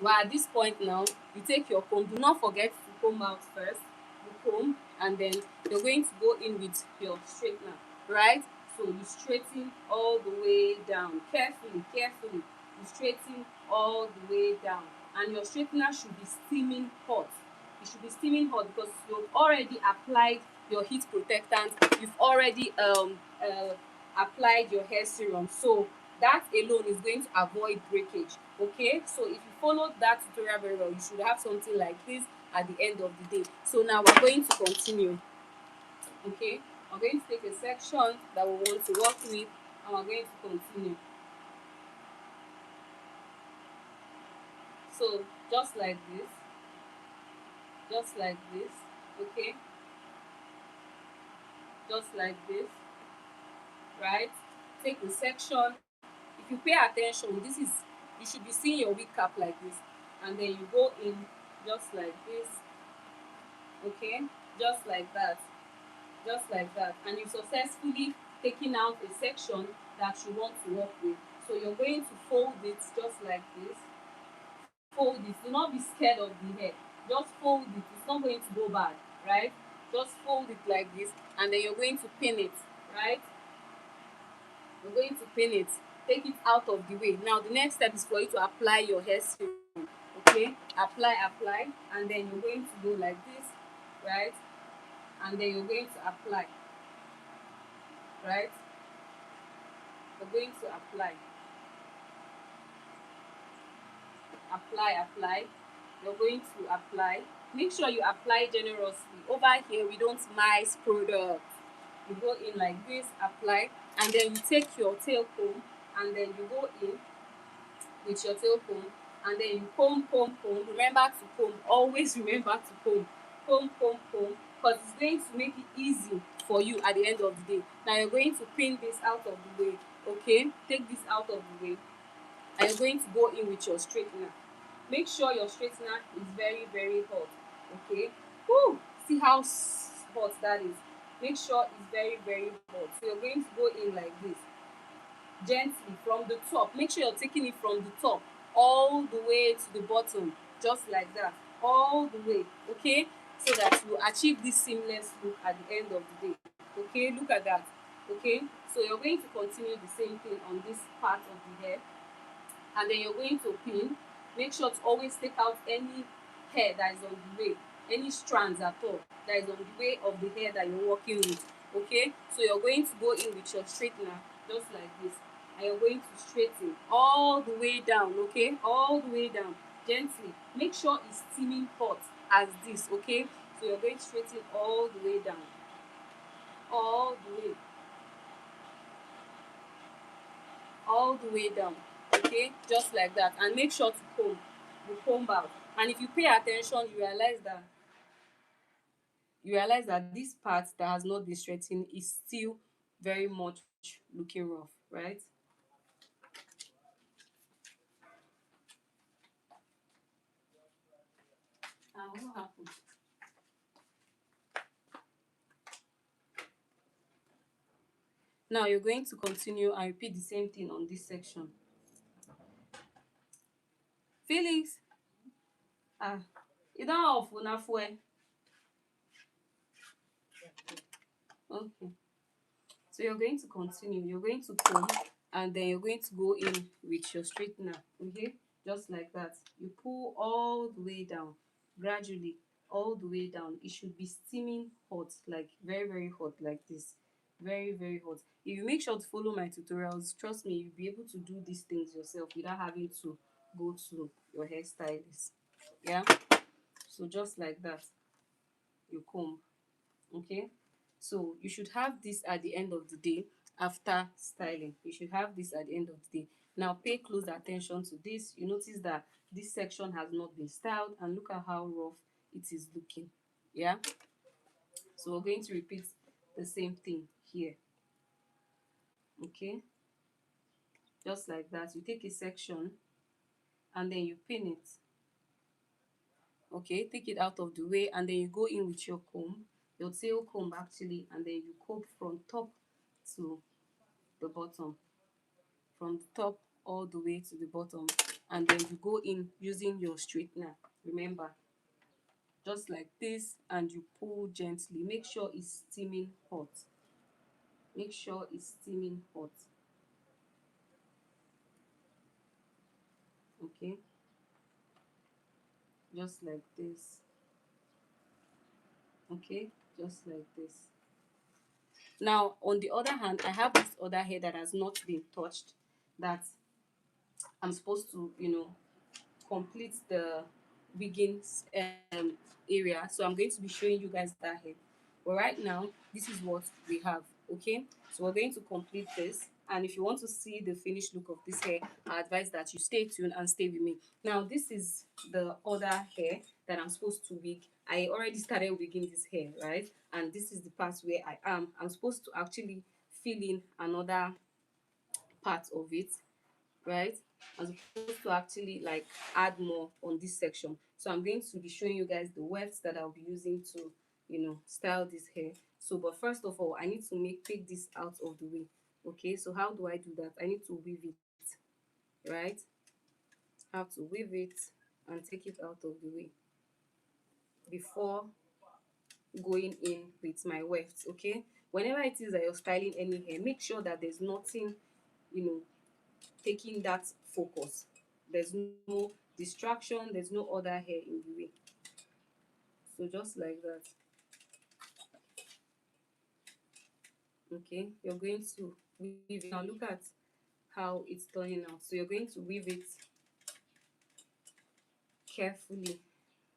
Speaker 1: well, at this point now, you take your comb. Do not forget to comb out first. You comb, and then you're going to go in with your straightener, right? So you straighten all the way down, carefully, carefully. You straighten all the way down, and your straightener should be steaming hot. It should be steaming hot because you've already applied your heat protectant. You've already applied your hair serum. So that alone is going to avoid breakage, okay? So if you followed that tutorial very well, you should have something like this at the end of the day. So now we're going to continue, okay? We're going to take a section that we want to work with, and we're going to continue. So just like this, just like this, okay, just like this, right? Take the section. If you pay attention, this is, you should be seeing your wig cap like this, and then you go in just like this, okay, just like that, just like that, and you successfully taken out a section that you want to work with. So you're going to fold it just like this. Fold it. Do not be scared of the hair. Just fold it. It's not going to go bad, right? Just fold it like this, and then you're going to pin it, right? You're going to pin it. Take it out of the way. Now the next step is for you to apply your hair serum, okay? Apply, and then you're going to go like this, right? And then you're going to apply, right? You're going to apply. You're going to apply. Make sure you apply generously. Over here we don't mice products. You go in like this, apply, and then you take your tail comb, and then you go in with your tail comb, and then you comb. Remember to comb. Always remember to comb, because it's going to make it easy for you at the end of the day. Now you're going to pin this out of the way, okay? Take this out of the way, and you're going to go in with your straightener. Make sure your straightener is very very hot, okay? Woo! See how hot that is. Make sure it's very very hot. So you're going to go in like this, gently from the top. Make sure you're taking it from the top all the way to the bottom, just like that, all the way, okay, so that you achieve this seamless look at the end of the day, okay? Look at that, okay? So you're going to continue the same thing on this part of the hair, and then you're going to pin. Make sure to always take out any hair that is on the way, any strands at all that is on the way of the hair that you're working with, okay? So you're going to go in with your straightener just like this, and you're going to straighten all the way down, okay, all the way down gently. Make sure it's steaming hot as this, okay? So you're going to straighten all the way down, all the way, all the way down, Okay, just like that, and make sure to comb. You comb out, and if you pay attention, you realize that this part that has not been straightened is still very much looking rough, right? And what happened? Now you're going to continue and repeat the same thing on this section. Felix, ah, you don't off una fuel. Okay. So you're going to continue. You're going to comb, and then you're going to go in with your straightener. Okay, just like that. You pull all the way down, gradually, all the way down. It should be steaming hot, like very very hot, like this, very very hot. If you make sure to follow my tutorials, trust me, you'll be able to do these things yourself without having to go to your hairstylist. Yeah. So just like that, you comb. Okay, so you should have this at the end of the day. After styling, you should have this at the end of the day. Now pay close attention to this. You notice that this section has not been styled, and look at how rough it is looking. Yeah, so we're going to repeat the same thing here. Okay, just like that. You take a section and then you pin it. Okay, take it out of the way, and then you go in with your comb, your tail comb actually, and then you comb from top to the bottom, from the top all the way to the bottom, and then you go in using your straightener. Remember, just like this, and you pull gently. Make sure it's steaming hot. Make sure it's steaming hot. Okay, just like this. Okay, just like this. Now on the other hand, I have this other hair that has not been touched, that I'm supposed to, complete the wigging area. So I'm going to be showing you guys that hair. But right now, this is what we have. Okay, so we're going to complete this. And if you want to see the finished look of this hair, I advise that you stay tuned and stay with me. Now this is the other hair that I'm supposed to wig. I already started wigging this hair, right? And this is the part where I'm supposed to actually fill in another part of it, right? I'm supposed to actually like add more on this section. So I'm going to be showing you guys the wefts that I'll be using to, style this hair. So but first of all, I need to take this out of the way. Okay, so how do I do that? I need to weave it, right? Have to weave it and take it out of the way before going in with my wefts. Okay, whenever it is that you're styling any hair, make sure that there's nothing, you know taking that focus. There's no distraction, there's no other hair in the way. So just like that. Okay, you're going to weave it. Now look at how it's turning out. So you're going to weave it carefully.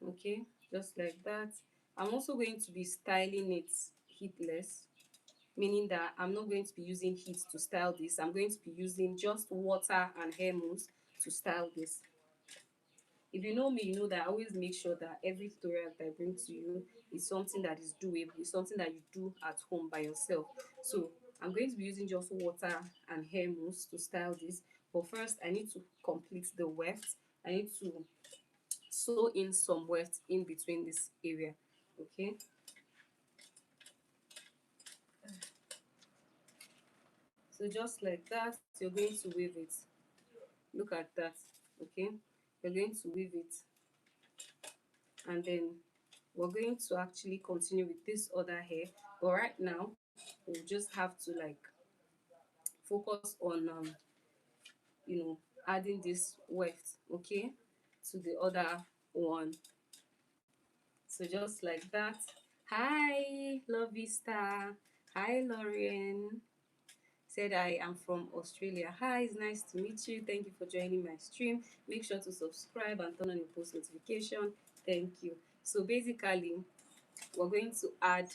Speaker 1: Okay, just like that. I'm also going to be styling it heatless, meaning that I'm not going to be using heat to style this. I'm going to be using just water and hair mousse to style this. If you know me, you know that I always make sure that every tutorial that I bring to you is something that is doable, it's something that you do at home by yourself. So I'm going to be using just water and hair mousse to style this. But first, I need to complete the weft. I need to sew in some weft in between this area. Okay. So just like that, you're going to weave it. Look at that. Okay. You're going to weave it, and then we're going to actually continue with this other hair. But right now we'll just have to like focus on adding this weft, okay, to the other one. So just like that. Hi lovey star. Hi Lauren. Said I am from Australia. Hi, it's nice to meet you. Thank you for joining my stream. Make sure to subscribe and turn on your post notification. Thank you. So basically, we're going to add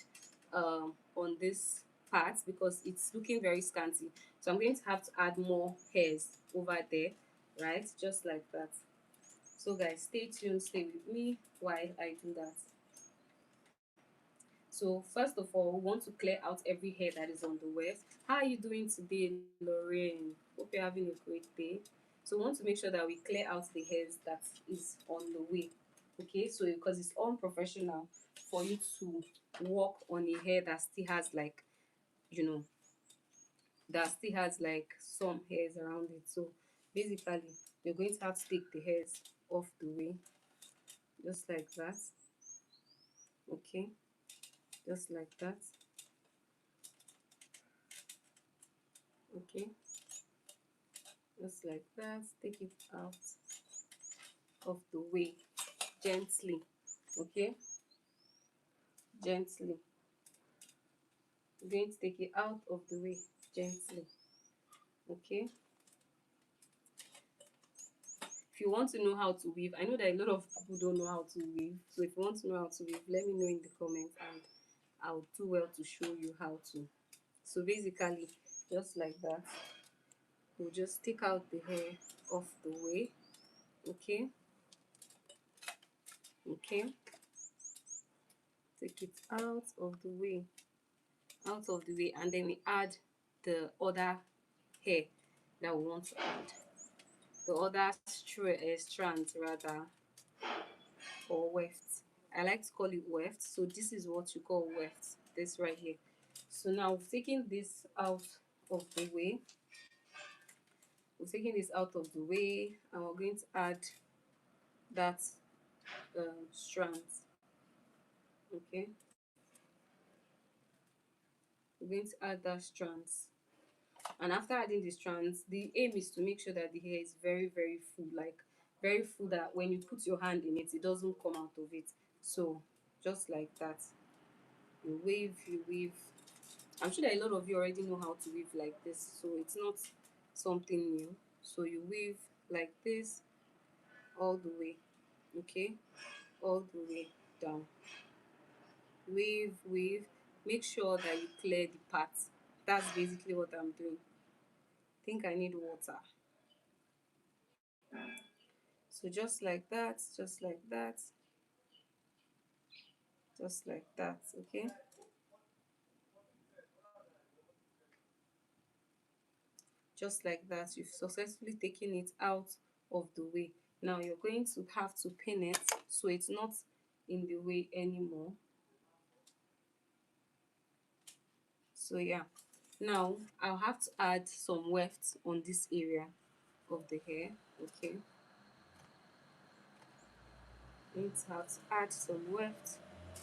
Speaker 1: on this part because it's looking very scanty. So I'm going to have to add more hairs over there. right? Just like that. So guys, stay tuned, stay with me while I do that. So first of all, we want to clear out every hair that is on the weft. How are you doing today, Lorraine? Hope you're having a great day. So we want to make sure that we clear out the hairs that is on the way. Okay, so because it's unprofessional for you to work on a hair that still has like, you know, that still has like some hairs around it. So basically, you're going to have to take the hairs off the way, just like that. Okay, just like that. Okay, just like that. Take it out of the way gently. Okay, gently. You're going to take it out of the way gently. Okay, if you want to know how to weave, I know that a lot of people don't know how to weave. So if you want to know how to weave, let me know in the comments and I'll do well to show you how to. So basically, just like that, we'll just take out the hair off the way. Okay, okay, take it out of the way, out of the way, and then we add the other hair that we want to add, the other strands rather, or weft. I like to call it weft. So this is what you call weft, this right here. So now we've taken this out of the way. We're taking this out of the way and we're going to add that strands. Okay, we're going to add that strands, and after adding the strands, the aim is to make sure that the hair is very very full, like very full, that when you put your hand in it, it doesn't come out of it. So just like that, you wave, you weave. I'm sure that a lot of you already know how to weave like this, so it's not something new. So you weave like this all the way. Okay, all the way down. Weave, weave. Make sure that you clear the parts. That's basically what I'm doing. I think I need water. So just like that, just like that, just like that. Okay, just like that. You've successfully taken it out of the way. Now you're going to have to pin it so it's not in the way anymore. So yeah, now I'll have to add some weft on this area of the hair. Okay, going to have to add some weft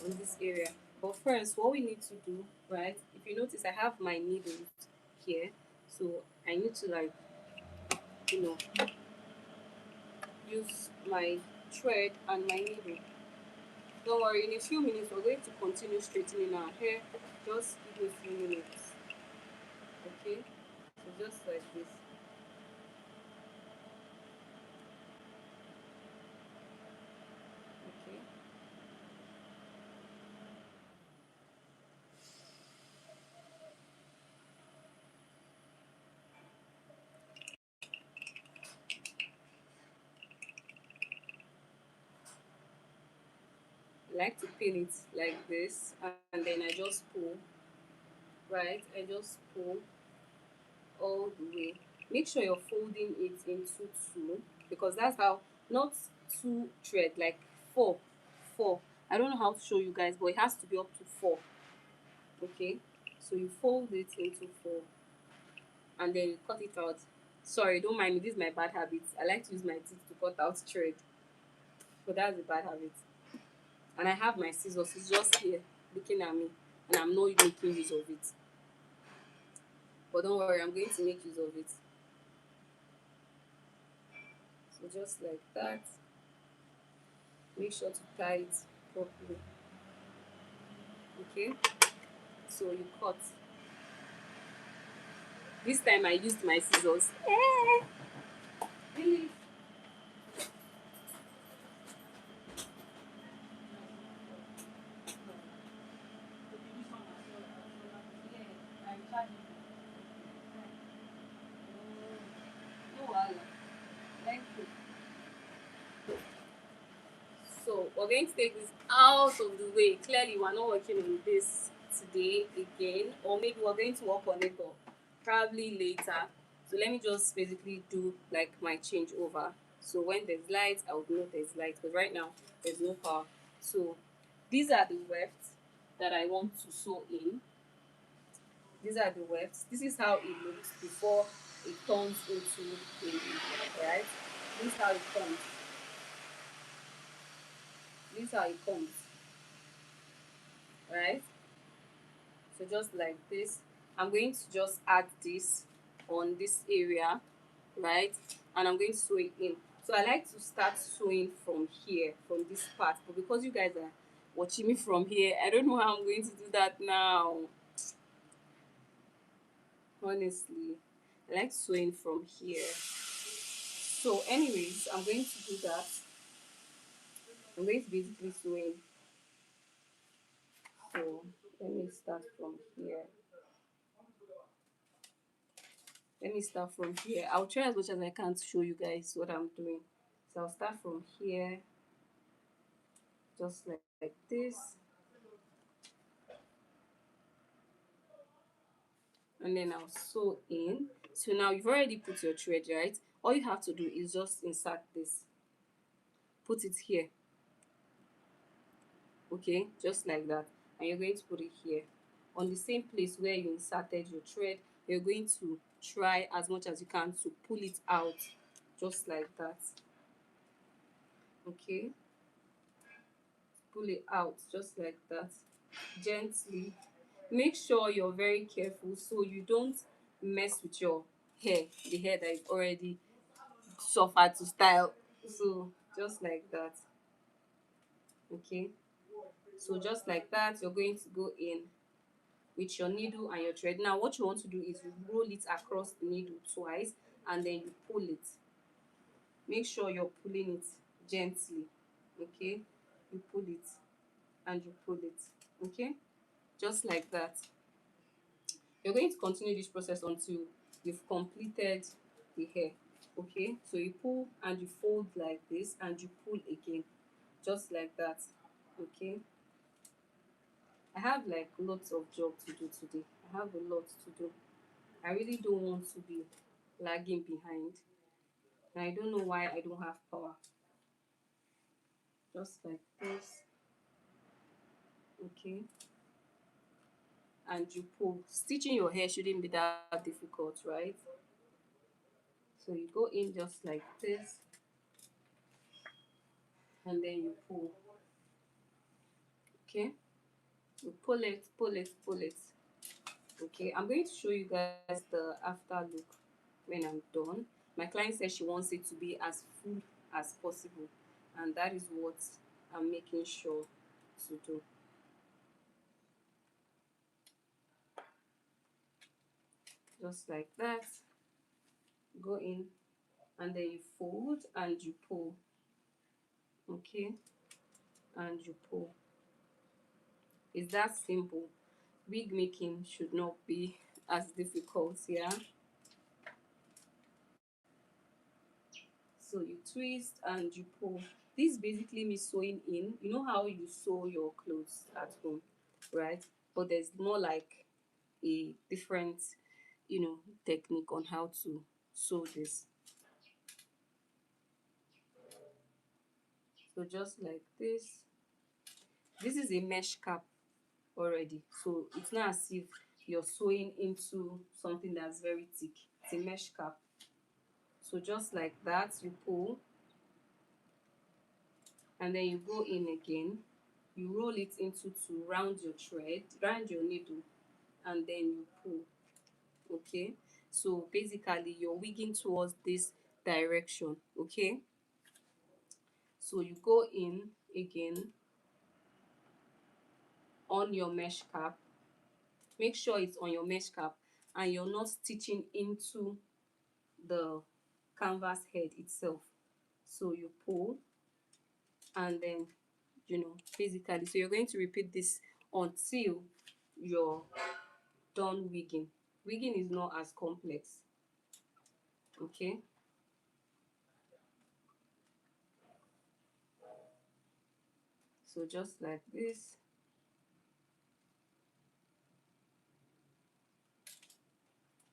Speaker 1: on this area. But first, what we need to do, right? If you notice, I have my needles here, so I need to, like, you know, use my thread and my needle. Don't worry, in a few minutes we're going to continue straightening our hair. Just give me a few minutes. Okay, so just like this. Okay, I like to pin it like this, and then I just pull. Right, I just pull all the way. Make sure you're folding it into two, because that's how, not two thread, like four, four. I don't know how to show you guys, but it has to be up to four. Okay, so you fold it into four and then you cut it out. Sorry, don't mind me, this is my bad habit. I like to use my teeth to cut out thread, but that's a bad habit. And I have my scissors, it's just here looking at me, and I'm not making use of it. But don't worry, I'm going to make use of it. So just like that, make sure to tie it properly. Okay, so you cut. This time I used my scissors. Really? No wahala. So we're going to take this out of the way. Clearly, we're not working on this today again, or maybe we're going to work on it, but probably later. So let me just basically do like my change over. So when there's light, I would know there's light, but right now there's no power. So these are the wefts that I want to sew in. These are the wefts. This is how it looks before it turns into a, right? This is how it comes. This is how it comes, right? So just like this, I'm going to just add this on this area, right? And I'm going to sew it in. So I like to start sewing from here, from this part, but because you guys are watching me from here, I don't know how I'm going to do that now. Honestly, I like sewing from here. So anyways, I'm going to do that. I'm going to basically sew in. So let me start from here. Let me start from here. I'll try as much as I can to show you guys what I'm doing. So I'll start from here, just like this. And then I'll sew in. So now you've already put your thread, right? All you have to do is just insert this. Put it here. Okay, just like that. And you're going to put it here. On the same place where you inserted your thread, you're going to try as much as you can to pull it out, just like that. Okay, pull it out just like that, gently. Make sure you're very careful so you don't mess with your hair, the hair that is already suffered to style. So just like that. Okay, so just like that, you're going to go in with your needle and your thread. Now what you want to do is you roll it across the needle twice and then you pull it. Make sure you're pulling it gently. Okay, you pull it and you pull it. Okay, just like that. You're going to continue this process until you've completed the hair. Okay, so you pull and you fold like this and you pull again, just like that. Okay, I have like lots of job to do today. I have a lot to do. I really don't want to be lagging behind, and I don't know why I don't have power. Just like this. Okay, and you pull. Stitching your hair shouldn't be that difficult, right? So you go in just like this and then you pull. Okay, you pull it, pull it, pull it. Okay, I'm going to show you guys the after look when I'm done. My client says she wants it to be as full as possible, and that is what I'm making sure to do. Just like that. Go in and then you fold and you pull. Okay, and you pull. It's that simple. Wig making should not be as difficult, yeah. So you twist and you pull. This basically means sewing in. You know how you sew your clothes at home, right? But there's more like a different, technique on how to sew this. So just like this. This is a mesh cap already. So it's not as if you're sewing into something that's very thick. It's a mesh cap. So just like that, you pull and then you go in again. You roll it into to round your thread, round your needle, and then you pull. Okay, so basically you're wigging towards this direction. Okay, so you go in again on your mesh cap. Make sure it's on your mesh cap and you're not stitching into the canvas head itself. So you pull and then basically, so you're going to repeat this until you're done wigging. Wigging is not as complex. Okay, So just like this,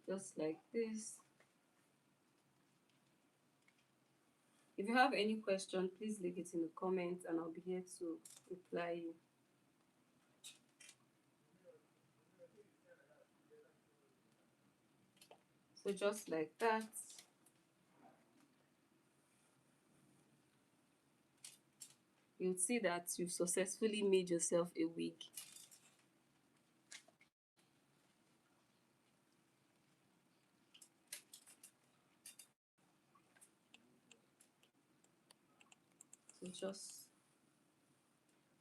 Speaker 1: just like this. If you have any question, please leave it in the comments and I'll be here to reply you. So just like that, you'll see that you've successfully made yourself a wig. So just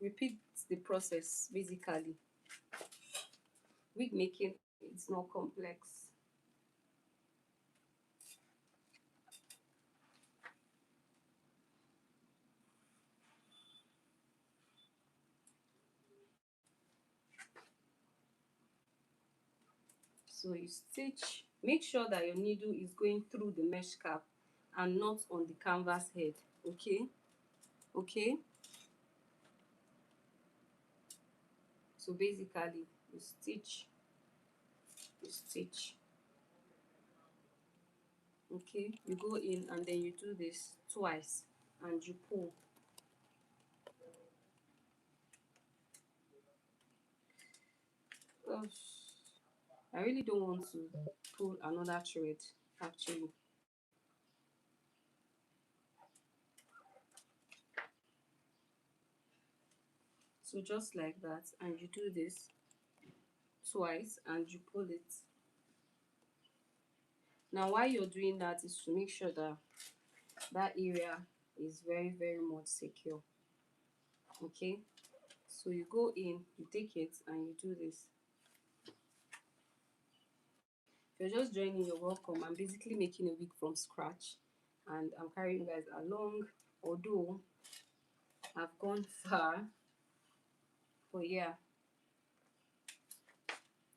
Speaker 1: repeat the process basically. Wig making is not complex. So you stitch, make sure that your needle is going through the mesh cap and not on the canvas head. Okay, okay. So basically you stitch, you stitch. Okay, you go in and then you do this twice and you pull. Gosh, I really don't want to pull another thread actually. So just like that, and you do this twice and you pull it. Now why you're doing that is to make sure that that area is very very much secure. Okay, so you go in, you take it and you do this. If you're just joining, you're welcome. I'm basically making a wig from scratch and I'm carrying you guys along, although I've gone far. But yeah,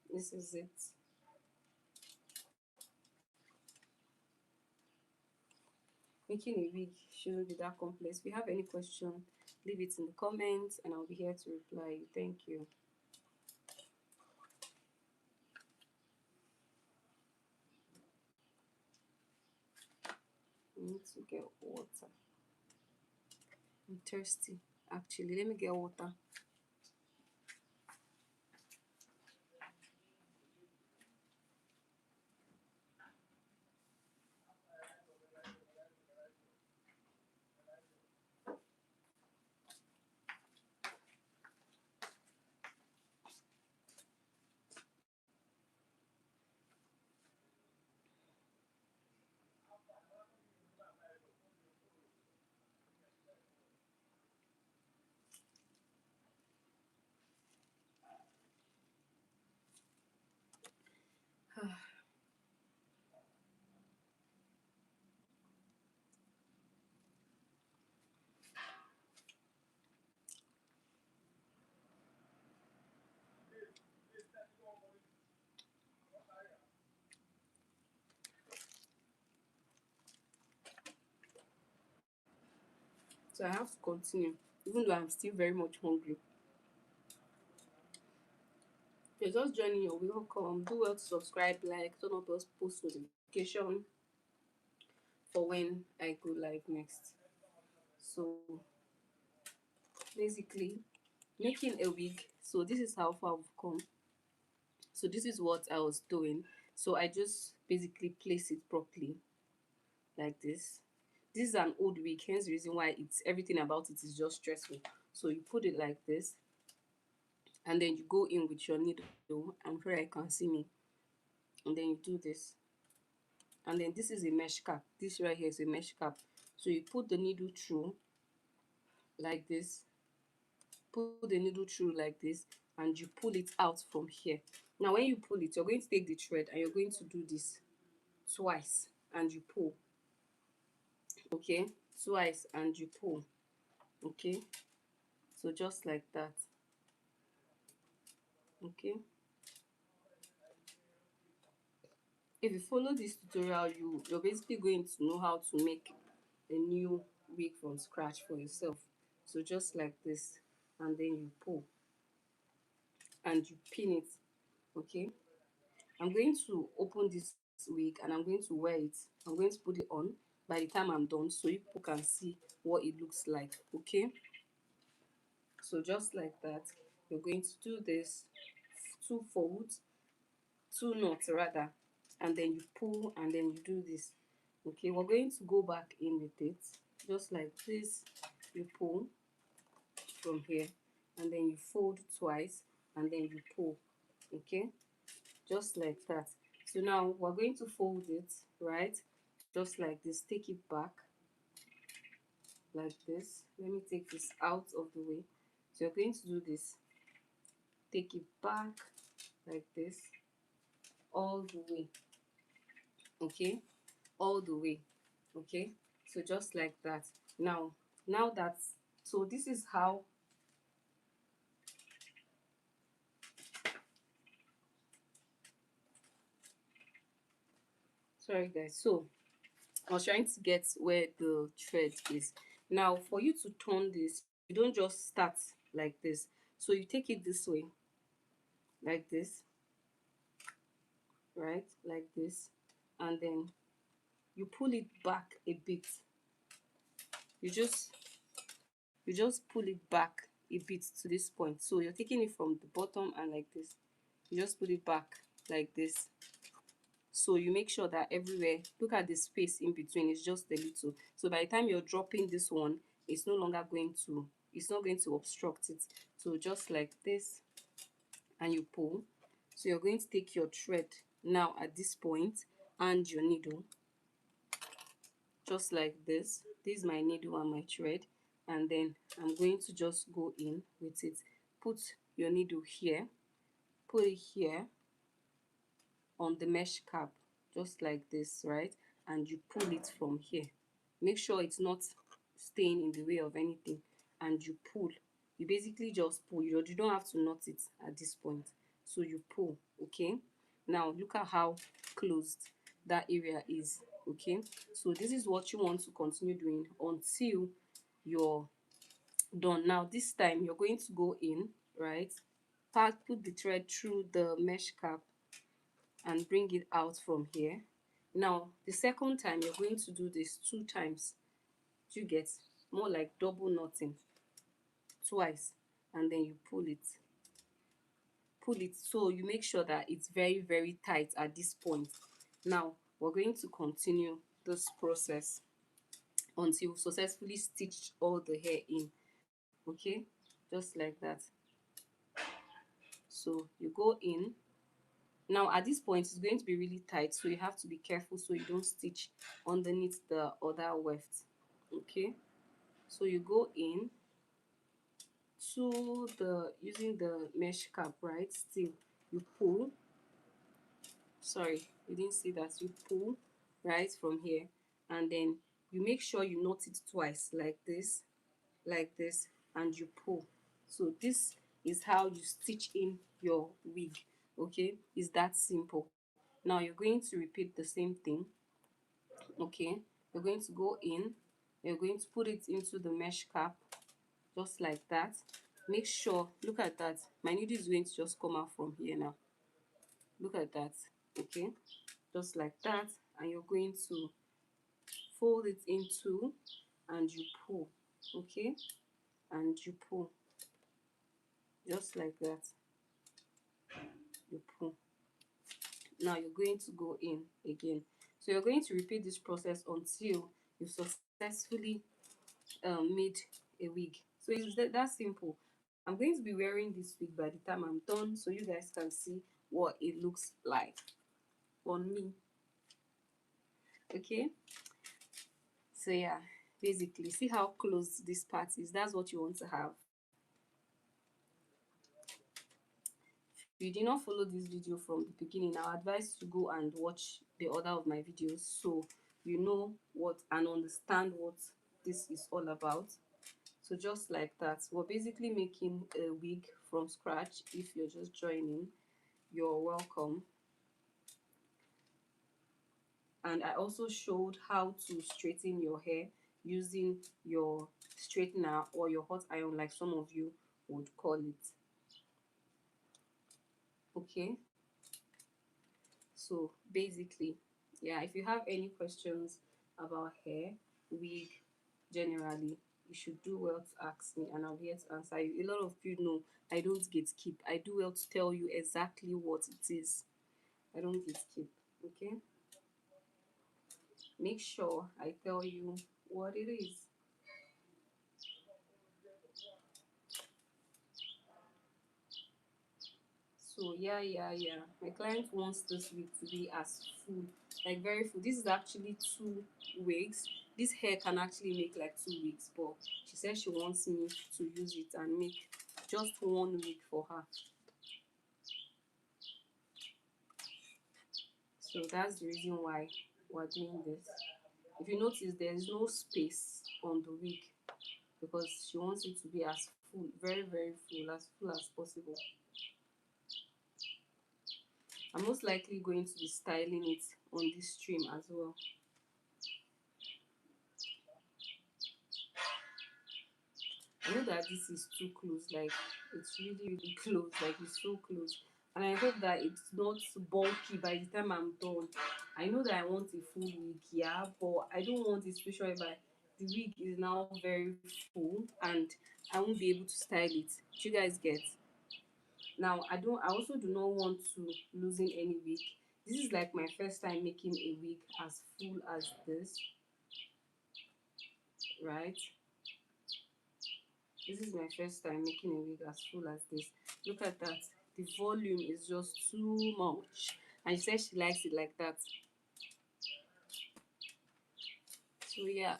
Speaker 1: this is it. Making a wig shouldn't be that complex. If you have any question, leave it in the comments and I'll be here to reply you. Thank you. I need to get water. I'm thirsty. Actually, let me get water. So I have to continue, even though I'm still very much hungry. If you're just joining, you're welcome. Do well to subscribe, like, turn on post notification for when I go live next. So basically, making a wig. So this is how far we've come. So this is what I was doing. So I just basically place it properly like this. This is an old wig, hence the reason why it's everything about it is just stressful. So you put it like this and then you go in with your needle. I'm sure I can see me. And then you do this. And then this is a mesh cap. This right here is a mesh cap. So you put the needle through like this, put the needle through like this, and you pull it out from here. Now when you pull it, you're going to take the thread and you're going to do this twice and you pull. Okay, twice and you pull. Okay, so just like that. Okay, if you follow this tutorial, you're basically going to know how to make a new wig from scratch for yourself. So just like this. and then you pull and you pin it. Okay, I'm going to open this wig and I'm going to wear it. I'm going to put it on by the time I'm done so you people can see what it looks like. Okay, so just like that, you're going to do this, two folds, two knots rather, and then you pull and then you do this. Okay, we're going to go back in with it just like this. You pull from here and then you fold twice and then you pull. Okay, just like that. So now we're going to fold it, right? Just like this. Take it back like this. Let me take this out of the way. So you're going to do this. Take it back like this all the way. Okay, all the way. Okay, so just like that. Now that's, so this is how, sorry guys. So I was trying to get where the thread is. Now for you to turn this, you don't just start like this. So you take it this way, like this, right? Like this. And then you pull it back a bit. You just pull it back a bit to this point. So you're taking it from the bottom and like this. You just put it back like this. So you make sure that everywhere, look at the space in between, it's just a little. So by the time you're dropping this one, it's no longer going to, it's not going to obstruct it. So just like this, and you pull. So you're going to take your thread now at this point and your needle, just like this. This is my needle and my thread, and then I'm going to just go in with it. Put your needle here, put it here on the mesh cap, just like this, right? And you pull it from here. Make sure it's not staying in the way of anything, and you pull. You basically just pull. You don't have to knot it at this point. So you pull. Okay, now look at how closed that area is. Okay, so this is what you want to continue doing until you're done. Now this time you're going to go in, right? Put the thread through the mesh cap and bring it out from here. Now the second time you're going to do this two times. You get more like double knotting twice, and then you pull it, so you make sure that it's very very tight at this point. Now we're going to continue this process until we successfully stitched all the hair in. Okay, just like that. So you go in. Now at this point it's going to be really tight, so you have to be careful so you don't stitch underneath the other weft. Okay, so you go in to the, using the mesh cap, right? Still you pull, sorry you didn't see that, you pull right from here, and then you make sure you knot it twice like this, like this, and you pull. So this is how you stitch in your wig. Okay, it's that simple. Now you're going to repeat the same thing. Okay, you're going to go in, you're going to put it into the mesh cap, just like that. Make sure, look at that, my needle is going to just come out from here now. Look at that. Okay, just like that, and you're going to fold it in two and you pull. Okay, and you pull, just like that. You pull. Now you're going to go in again. So you're going to repeat this process until you successfully made a wig. So it's that simple. I'm going to be wearing this wig by the time I'm done, so you guys can see what it looks like on me. Okay, so yeah, basically see how close this part is. That's what you want to have. If you did not follow this video from the beginning, I advise you to go and watch the other of my videos so you know what and understand what this is all about. So just like that, we're basically making a wig from scratch. If you're just joining, you're welcome. And I also showed how to straighten your hair using your straightener or your hot iron, like some of you would call it. Okay, so basically, yeah, if you have any questions about hair, wig, generally, you should do well to ask me and I'll be here to answer you. A lot of people know I don't gatekeep. I do well to tell you exactly what it is. I don't gatekeep. Okay? Make sure I tell you what it is. So yeah. My client wants this wig to be as full, like very full. This is actually two wigs. This hair can actually make like two wigs, but she said she wants me to use it and make just one wig for her. So that's the reason why we're doing this. If you notice, there is no space on the wig because she wants it to be as full, very full as possible. I'm most likely going to be styling it on this stream as well. I know that this is too close, like it's really close, like it's so close. And I hope that it's not bulky by the time I'm done. I know that I want a full wig, yeah, but I don't want a situation whereby the wig is now very full and I won't be able to style it. Do you guys get? Now I also do not want to loosen any wig. This is like my first time making a wig as full as this, right? This is my first time making a wig as full as this. Look at that. The volume is just too much. And she said she likes it like that. So yeah.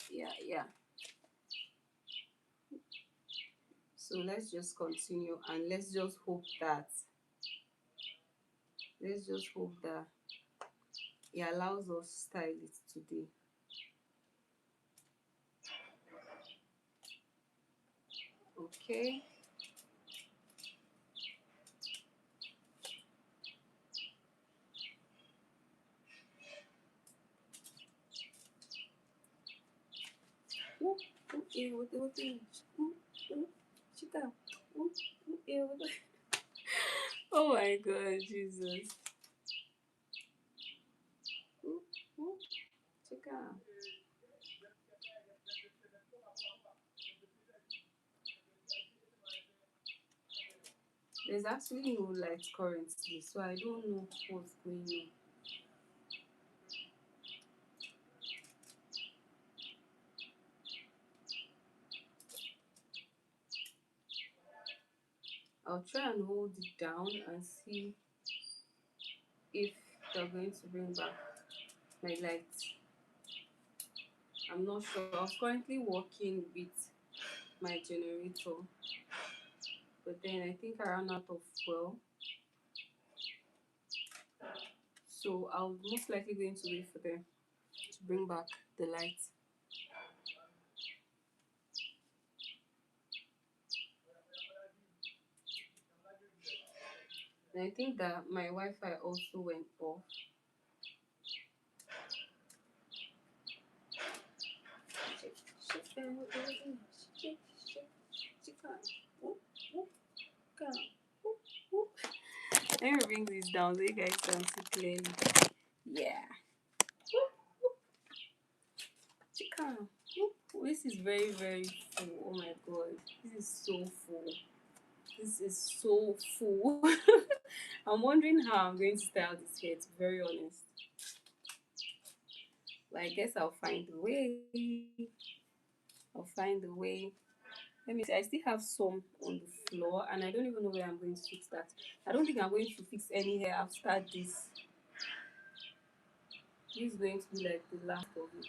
Speaker 1: So let's just continue and let's just hope that it allows us to style it today. Okay. Ooh, what the ooh, ooh, chica. What the oh my god, Jesus. Ooh, ooh, chica. There's actually no light currently, so I don't know what's going on. I'll try and hold it down and see if they're going to bring back my lights. I'm not sure. I was currently working with my generator, but then I think I ran out of fuel. So I'll most likely going to wait for them to bring back the lights. And I think that my Wi-Fi also went off. Shake, shake, shake, shake, whoop, whoop, girl, whoop, whoop. Let me bring this down so you guys can see clearly. Yeah. Chica. This is very full. Oh my god. This is so full. This is so full. I'm wondering how I'm going to style this hair, to be very honest. But I guess I'll find a way. I'll find a way. Let me see. I still have some on the floor and I don't even know where I'm going to fix that. I don't think I'm going to fix any hair after this. This is going to be like the last of it.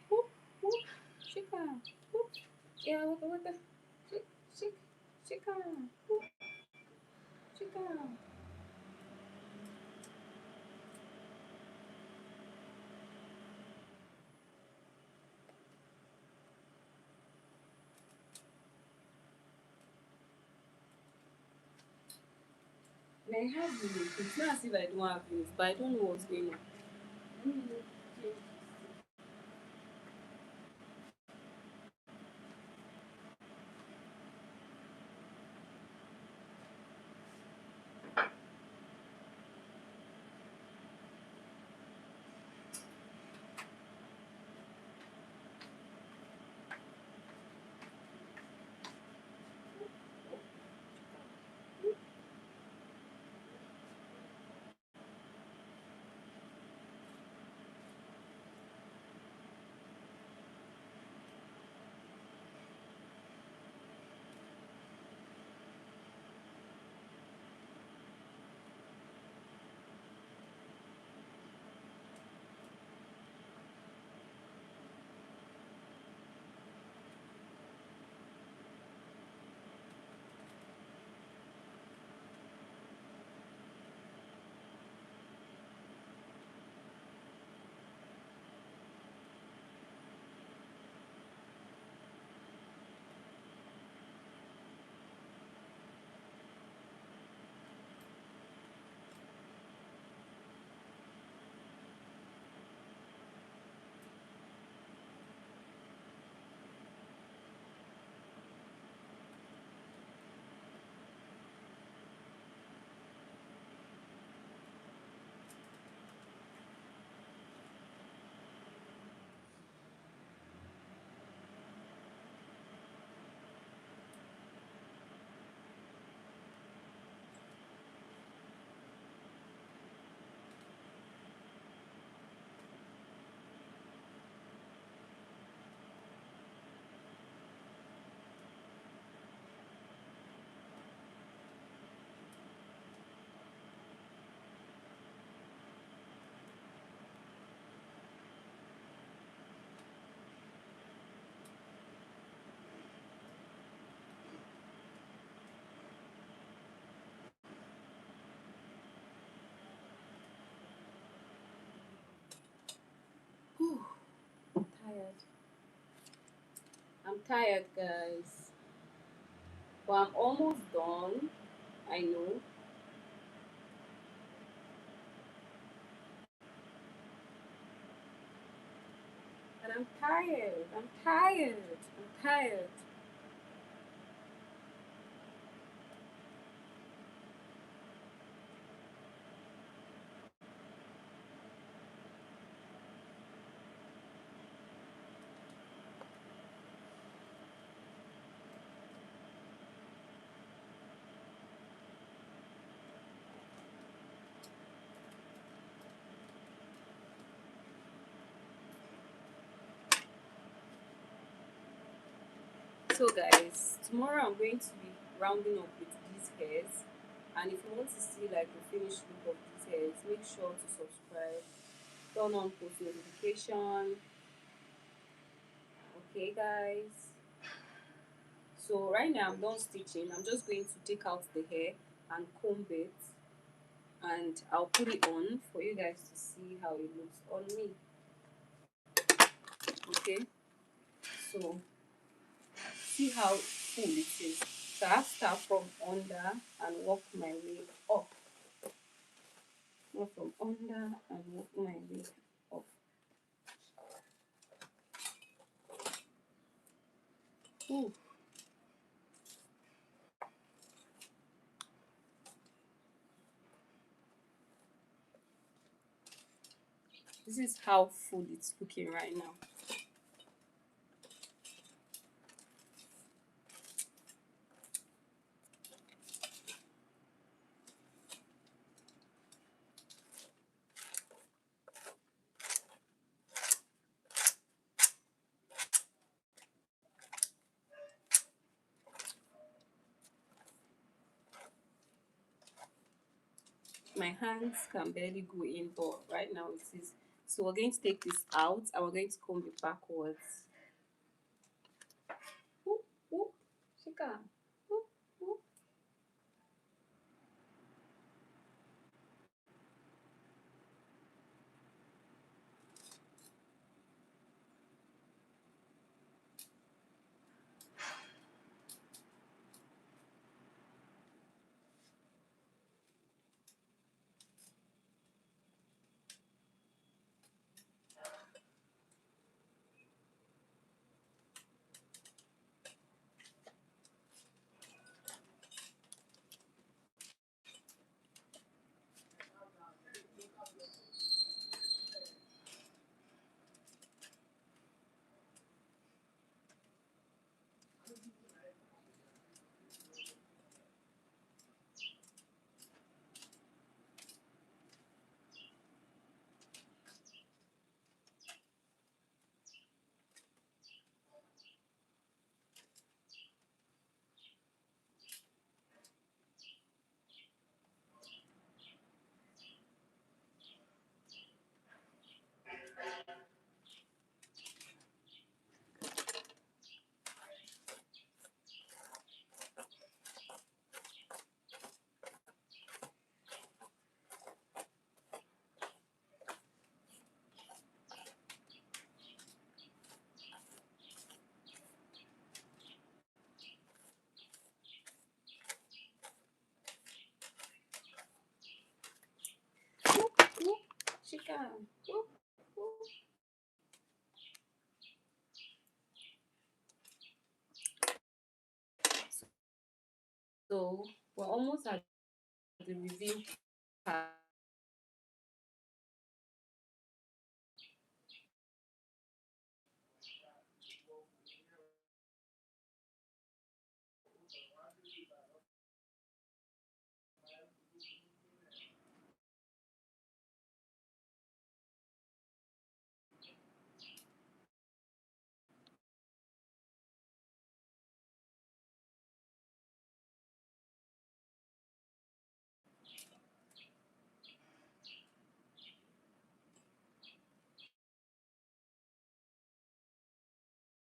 Speaker 1: Whoop, whoop, chica. Whoop. Yeah, what the? Shake, shake, chica. Whoop, chica. I have minutes. It's not as if I don't have minutes, but I don't know what's going on. Mm, okay. Whew, I'm tired. I'm tired, guys. But I'm almost done. I know. But I'm tired. I'm tired. I'm tired. So, guys, tomorrow I'm going to be rounding up with these hairs. And if you want to see like the finished look of these hairs, make sure to subscribe, turn on post notification. Okay, guys. So right now I'm done stitching. I'm just going to take out the hair and comb it, and I'll put it on for you guys to see how it looks on me. Okay, so see how full it is. So I start from under and work my way up. Not from under and work my way up. Ooh, this is how full it's looking right now. My hands can barely go in, but right now it is. So we're going to take this out and we're going to comb it backwards. Ooh, ooh, shika. Ooh, ooh. chicken. Whoop, whoop. So we're almost at the review part.